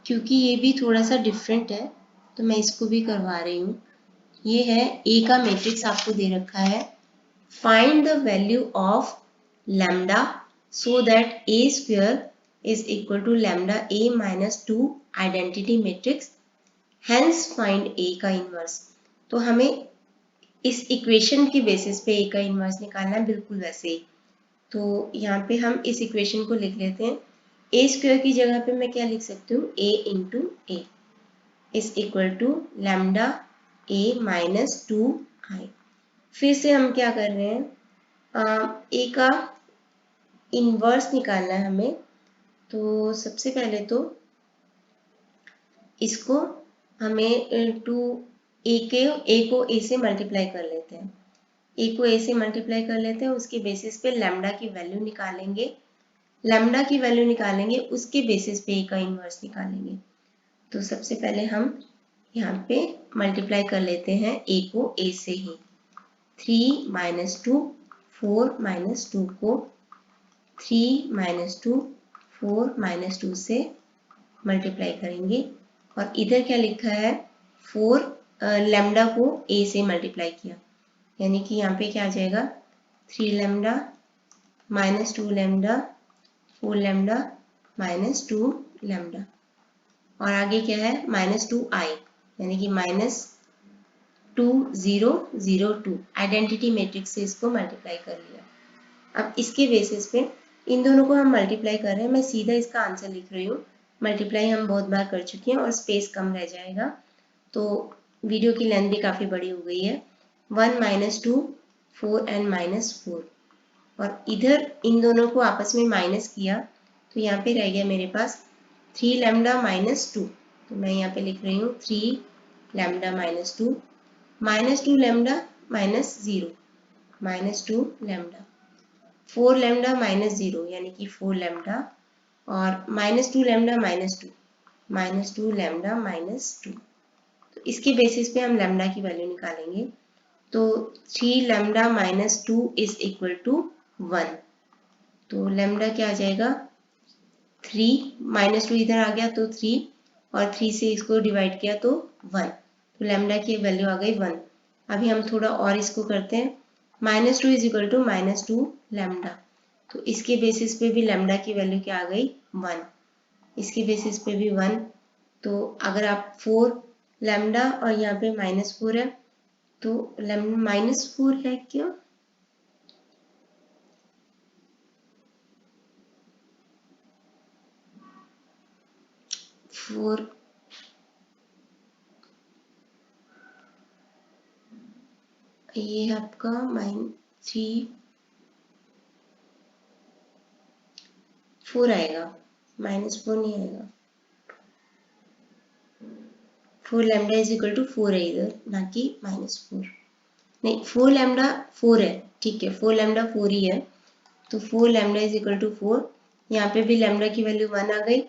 क्योंकि ये भी थोड़ा सा डिफरेंट है तो मैं इसको भी करवा रही हूँ। ये है ए का मैट्रिक्स आपको दे रखा है, find the value of lambda so that A square is equal to lambda A -2 identity matrix, hence find A का इन्वर्स। तो हमें इस इक्वेशन के बेसिस पे ए का इन्वर्स निकालना है, बिल्कुल वैसे ही। तो यहाँ पे हम इस इक्वेशन को लिख लेते हैं। ए स्क्वायर की जगह पे मैं क्या लिख सकती हूँ, A into A is equal to lambda A -2 I. फिर से हम क्या कर रहे हैं, ए का इन्वर्स निकालना है हमें। तो सबसे पहले तो इसको हमें ए को ए से मल्टीप्लाई कर लेते हैं। ए को ए से मल्टीप्लाई कर लेते हैं, उसके बेसिस पे लैम्डा की वैल्यू निकालेंगे। लैम्डा की वैल्यू निकालेंगे, उसके बेसिस पे ए का इन्वर्स निकालेंगे। तो सबसे पहले हम यहाँ पे मल्टीप्लाई कर लेते हैं ए को ए से ही। 3 - 2 4 -2 को 3 - 2 4 -2 से मल्टीप्लाई करेंगे, और इधर क्या लिखा है, 4 लैम्डा को ए से मल्टीप्लाई किया, यानी कि यहाँ पे क्या आ जाएगा, 3 लैम्डा -2 लैम्डा 4 लैम्डा -2 लैम्डा, और आगे क्या है -2 आई, यानी कि -2002 आइडेंटिटी मैट्रिक्स से इसको मल्टीप्लाई कर लिया। अब इसके बेसिस पे इन दोनों को हम मल्टीप्लाई कर रहे हैं, मैं सीधा इसका आंसर लिख रही हूँ। मल्टीप्लाई हम बहुत बार कर चुके हैं और स्पेस कम रह जाएगा, तो वीडियो की लेंथ भी काफ़ी बड़ी हो गई है। 1 - 2 4 एंड -4, और इधर इन दोनों को आपस में माइनस किया, तो यहाँ पे रह गया मेरे पास 3 लैम्डा -2। तो मैं यहाँ पे लिख रही हूँ 3 लैम्डा -2 -2 लैम्डा -0 -2 लैम्डा 4 लैम्डा -0 यानी कि 4 लैम्डा, और -2 लैम्डा -2 लैम्डा -2। तो इसके बेसिस पे हम लैम्डा की वैल्यू निकालेंगे। तो 3 लैम्डा -2 इज इक्वल टू 1। तो लैम्डा क्या आ जाएगा, 3 -2 इधर आ गया तो 3, और 3 से इसको डिवाइड किया तो 1, तो लैम्डा की वैल्यू आ गई 1। अभी हम थोड़ा और इसको करते हैं, -2 इज इक्वल टू -2 लैम्डा, तो इसके बेसिस पे भी लैम्डा की वैल्यू क्या आ गई 1, इसके बेसिस पे भी 1। तो अगर आप 4 लैम्डा और यहाँ पे -4 है, तो -4 है क्या, फोर ये है आपका -3 4 आएगा, -4 नहीं आएगा। 4 लैम्डा इज इक्वल टू 4 है इधर, ना कि -4 नहीं, 4 लैम्डा 4 है, ठीक है, 4 लैम्डा 4 ही है। तो 4 लैम्डा इज इक्वल टू 4, यहाँ पे भी लैम्डा की वैल्यू 1 आ गई,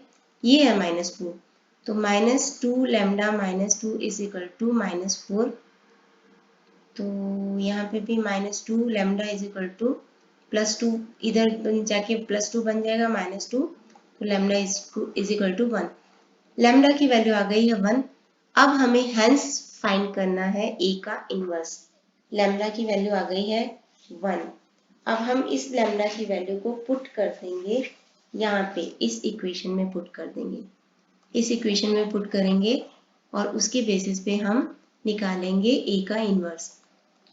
ये है -2, तो -2 लैम्डा -2 इज इक्वल टू -4। तो यहाँ पे भी -2 लैम्डा इज इक्वल टू +2, इधर जाके +2 बन जाएगा -2, तो lambda is equal to 1। Lambda की वैल्यू आ गई है 1। अब हमें हेंस फाइंड करना है ए का इन्वर्स। लैम्डा की वैल्यू आ गई है 1। अब हम इस लैम्डा की वैल्यू को पुट कर देंगे यहाँ पे, इस इक्वेशन में पुट कर देंगे, इस इक्वेशन में पुट करेंगे और उसके बेसिस पे हम निकालेंगे ए का इन्वर्स।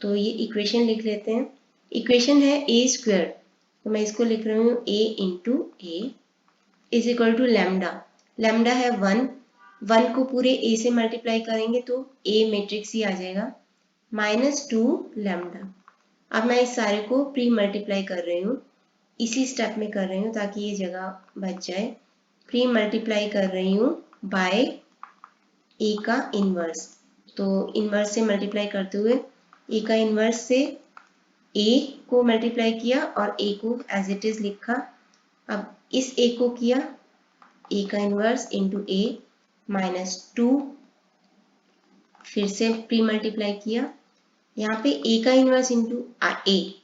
तो ये इक्वेशन लिख लेते हैं। इक्वेशन है ए स्क्वायर, तो मैं इसको लिख रही हूँ A into A is equal to lambda. Lambda है 1 को पूरे ए से मल्टीप्लाई करेंगे तो ए मैट्रिक्स ही आ जाएगा, -2 लैम्डा। अब मैं इस सारे को प्री मल्टीप्लाई कर रही हूँ, इसी स्टेप में कर रही हूँ ताकि ये जगह बच जाए। प्री मल्टीप्लाई कर रही हूँ बाय ए का इन्वर्स। तो इन्वर्स से मल्टीप्लाई करते हुए ए का इन्वर्स से ए को मल्टीप्लाई किया और ए को एज इट इज लिखा। अब इस ए को किया ए का इन्वर्स इंटू ए -2, फिर से प्री मल्टीप्लाई किया। यहाँ पे ए का इन्वर्स इंटू ए,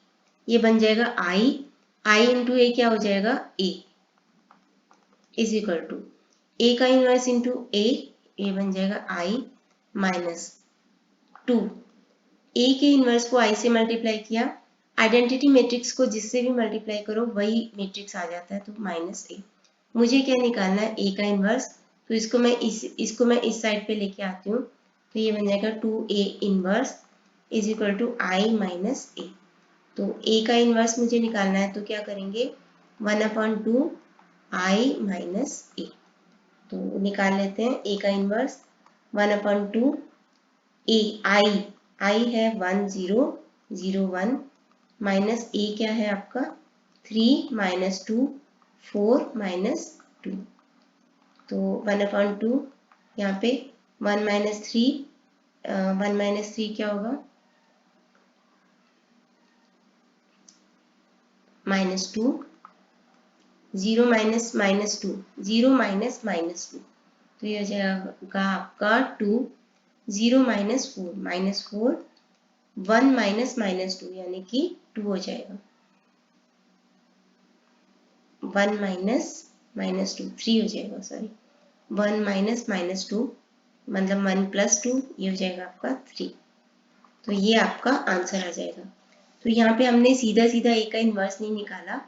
ये बन जाएगा आई इंटू ए क्या हो जाएगा ए इज इक्वल टू ए का इन्वर्स इंटू ए बन जाएगा आई -2। ए के इन्वर्स को आई से मल्टीप्लाई किया, आइडेंटिटी मैट्रिक्स को जिससे भी मल्टीप्लाई करो वही मैट्रिक्स आ जाता है, तो -a। मुझे क्या निकालना है ए का इन्वर्स, तो इसको मैं इस साइड पे लेके आती हूँ, तो ये बन जाएगा 2a inverse is equal to I -a। तो ए का इन्वर्स मुझे निकालना है, तो क्या करेंगे 1/2 आई -a। तो निकाल लेते हैं ए का इन्वर्स 1/2 ए आई है 1001 माइनस ए क्या है आपका 3 -2 4 -2। तो 1/2 यहाँ पे 1 -3 क्या होगा -2 0 -2 0 -2, तो ये हो जाएगा आपका 2 0 -4 1 -2 यानी कि 2 हो जाएगा। 1 -2 3 हो जाएगा, सॉरी 1 -2 मतलब 1 + 2, ये हो जाएगा आपका 3। तो ये आपका आंसर आ जाएगा। तो यहाँ पे हमने सीधा सीधा ए का इन्वर्स नहीं निकाला,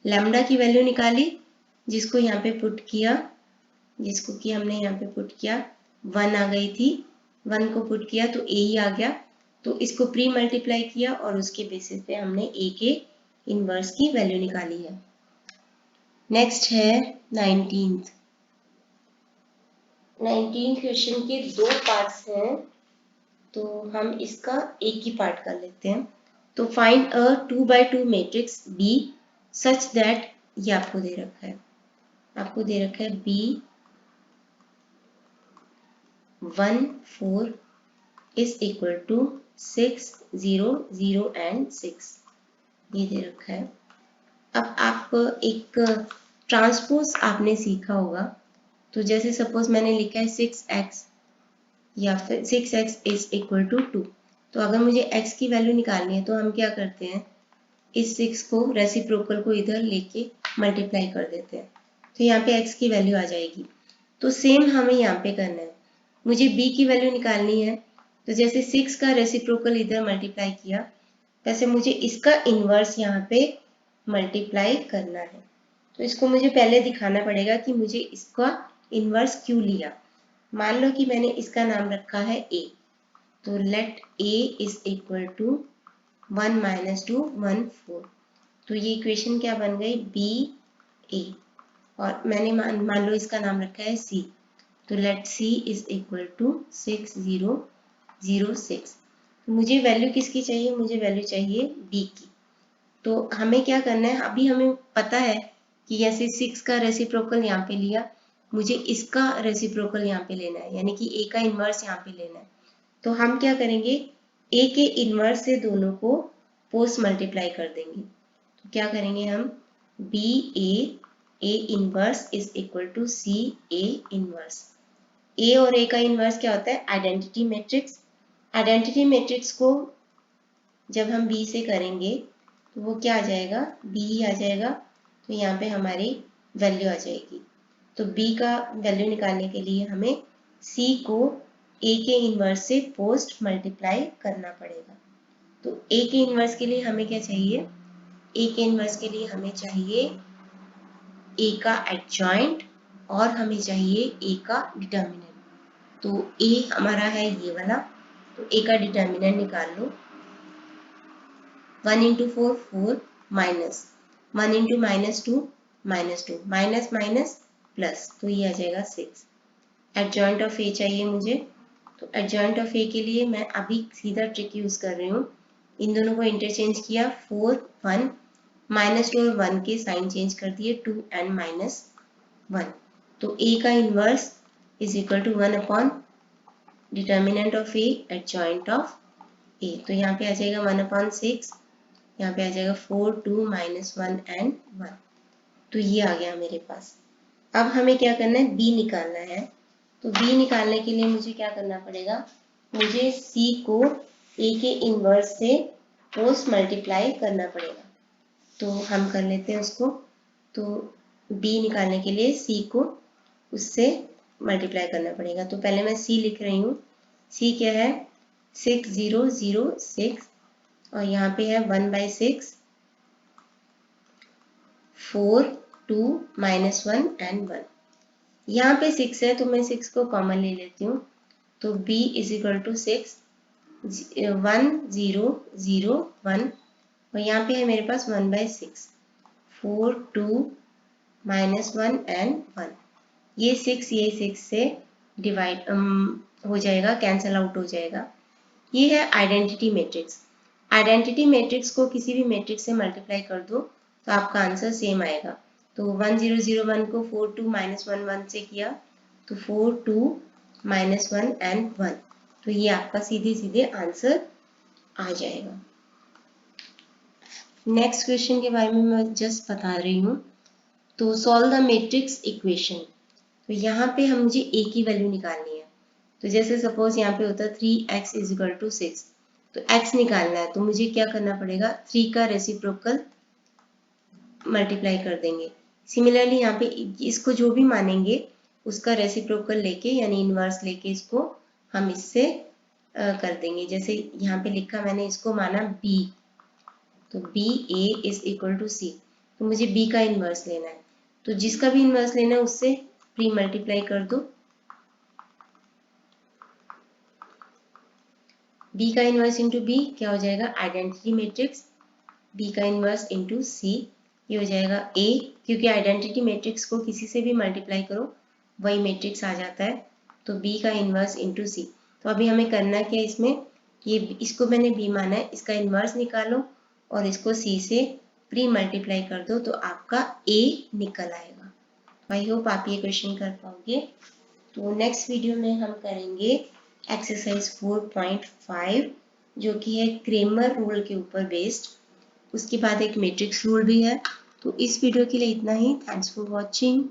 लैम्डा की वैल्यू निकाली, जिसको यहाँ पे पुट किया, जिसको कि हमने यहाँ पे पुट किया 1 आ गई थी, 1 को पुट किया तो ए ही आ गया, तो इसको प्री मल्टीप्लाई किया और उसके बेसिस पे हमने ए के इन्वर्स की वैल्यू निकाली है। नेक्स्ट है 19th क्वेश्चन के 2 पार्ट्स हैं, तो हम इसका एक ही पार्ट कर लेते हैं। तो find a 2x2 matrix B such that, ये आपको दे रखा है B 1 4 is equal to 6 0 0 and 6, ये दे रखा है। अब आप एक ट्रांसपोज आपने सीखा होगा, तो जैसे सपोज मैंने लिखा है 6x या फिर 6x इज इक्वल टू 2, तो अगर मुझे x की वैल्यू निकालनी है तो हम क्या करते हैं, इस 6 को रेसिप्रोकल को इधर लेके मल्टीप्लाई कर देते हैं, तो यहाँ पे x की वैल्यू आ जाएगी। तो सेम हमें यहाँ पे करना है, मुझे b की वैल्यू निकालनी है, तो जैसे 6 का रेसिप्रोकल इधर मल्टीप्लाई किया, वैसे मुझे इसका इन्वर्स यहाँ पे मल्टीप्लाई करना है। तो इसको मुझे पहले दिखाना पड़ेगा कि मुझे इसका इन्वर्स क्यों लिया। मान लो कि मैंने इसका नाम रखा है a, तो let a is equal to 1 -2 1 4, तो ये इक्वेशन क्या बन गई b a, और मैंने मान लो इसका नाम रखा है c, तो let c is equal to 6 0 0 6। तो मुझे वैल्यू किसकी चाहिए, मुझे वैल्यू चाहिए b की। तो हमें क्या करना है, अभी हमें पता है कि जैसे 6 का रेसिप्रोकल यहाँ पे लिया, मुझे इसका रेसिप्रोकल यहाँ पे लेना है, यानी कि a का इन्वर्स यहाँ पे लेना है। तो हम क्या करेंगे, a के इन्वर्स से दोनों को पोस्ट मल्टीप्लाई कर देंगे। तो क्या करेंगे हम, a inverse is equal to c a inverse. a और a का इन्वर्स क्या होता है, आइडेंटिटी मैट्रिक्स। आइडेंटिटी मैट्रिक्स को जब हम b से करेंगे तो वो क्या आ जाएगा, b ही आ जाएगा। तो यहाँ पे हमारी वैल्यू आ जाएगी। तो b का वैल्यू निकालने के लिए हमें c को a के इन्वर्स से पोस्ट मल्टीप्लाई करना पड़ेगा। तो a के इन्वर्स के लिए हमें क्या चाहिए, a के इन्वर्स के लिए हमें चाहिए a का एडजॉइंट और हमें चाहिए a का डिटर्मिनेंट। तो a हमारा है ये वाला, तो a का डिटर्मिनेंट निकाल लो। 1 into 4 4 minus 1 into -2 -2 minus minus plus, तो ये आ जाएगा 6। एडजॉइंट ऑफ ए चाहिए मुझे, तो एडजॉइंट ऑफ ए के लिए मैं अभी सीधा ट्रिक यूज कर रही हूँ। इन दोनों को इंटरचेंज किया, 4 1 -2 और 1 के साइन चेंज कर दिए, 2 एंड -1। तो ए का inverse is equal to 1 upon determinant of A adjoint of A. तो यहाँ पे आ जाएगा 1 अपॉन 6, यहाँ पे आ जाएगा 4 2 -1 एंड 1। तो ये आ गया मेरे पास। अब हमें क्या करना है, b निकालना है। तो b निकालने के लिए मुझे क्या करना पड़ेगा, मुझे c को a के इन्वर्स से पोस्ट मल्टीप्लाई करना पड़ेगा। तो हम कर लेते हैं उसको। तो b निकालने के लिए c को उससे मल्टीप्लाई करना पड़ेगा। तो पहले मैं c लिख रही हूँ। c क्या है, 6006 और यहाँ पे है 1/6 4 2 -1 एंड 1। यहाँ पे 6 है तो मैं 6 को कॉमन ले लेती हूँ। तो b इज इक्वल टू 6 1 0 0 1 और यहाँ पे है मेरे पास 1/6 4 2 -1 एंड 1। ये 6 से डिवाइड हो जाएगा, कैंसल आउट हो जाएगा। ये है आइडेंटिटी मैट्रिक्स। आइडेंटिटी मैट्रिक्स को किसी भी मैट्रिक्स से मल्टीप्लाई कर दो तो आपका आंसर सेम आएगा। तो 1 0 0 1 को 4 2 -1 1 से किया तो 4 2 -1 एंड 1। तो ये आपका सीधे सीधे आंसर आ जाएगा। नेक्स्ट क्वेश्चन के बारे में मैं जस्ट बता रही हूँ। तो सॉल्व द मैट्रिक्स इक्वेशन। तो यहाँ पे हम मुझे a की वैल्यू निकालनी है। तो जैसे सपोज यहाँ पे होता है 3x इज इक्वल टू 6, तो x निकालना है तो मुझे क्या करना पड़ेगा, 3 का रेसिप्रोकल मल्टीप्लाई कर देंगे। सिमिलरली यहाँ पे इसको जो भी मानेंगे उसका रेसिप्रोकल लेके यानी इनवर्स लेके इसको हम इससे कर देंगे। जैसे यहाँ पे लिखा मैंने, इसको माना b, तो b a is equal to c, तो मुझे b का इनवर्स लेना है। तो जिसका भी इनवर्स लेना है उससे प्री मल्टीप्लाई कर दो। b का इनवर्स इंटू b क्या हो जाएगा, आइडेंटिटी मैट्रिक्स, b का इनवर्स इंटू c, ये हो जाएगा a, क्योंकि आइडेंटिटी मैट्रिक्स को किसी से भी मल्टीप्लाई करो वही मैट्रिक्स आ जाता है। तो b का इनवर्स इंटू c। तो अभी हमें करना क्या, इसमें ये इसको मैंने b माना है, इसका इनवर्स निकालो और इसको c से प्री मल्टीप्लाई कर दो तो आपका a निकल आएगा। आई होप आप ये क्वेश्चन कर पाओगे। तो नेक्स्ट वीडियो में हम करेंगे एक्सरसाइज 4.5 जो कि है क्रेमर रूल के ऊपर बेस्ड। उसके बाद एक मैट्रिक्स रूल भी है। तो इस वीडियो के लिए इतना ही। Thanks for watching.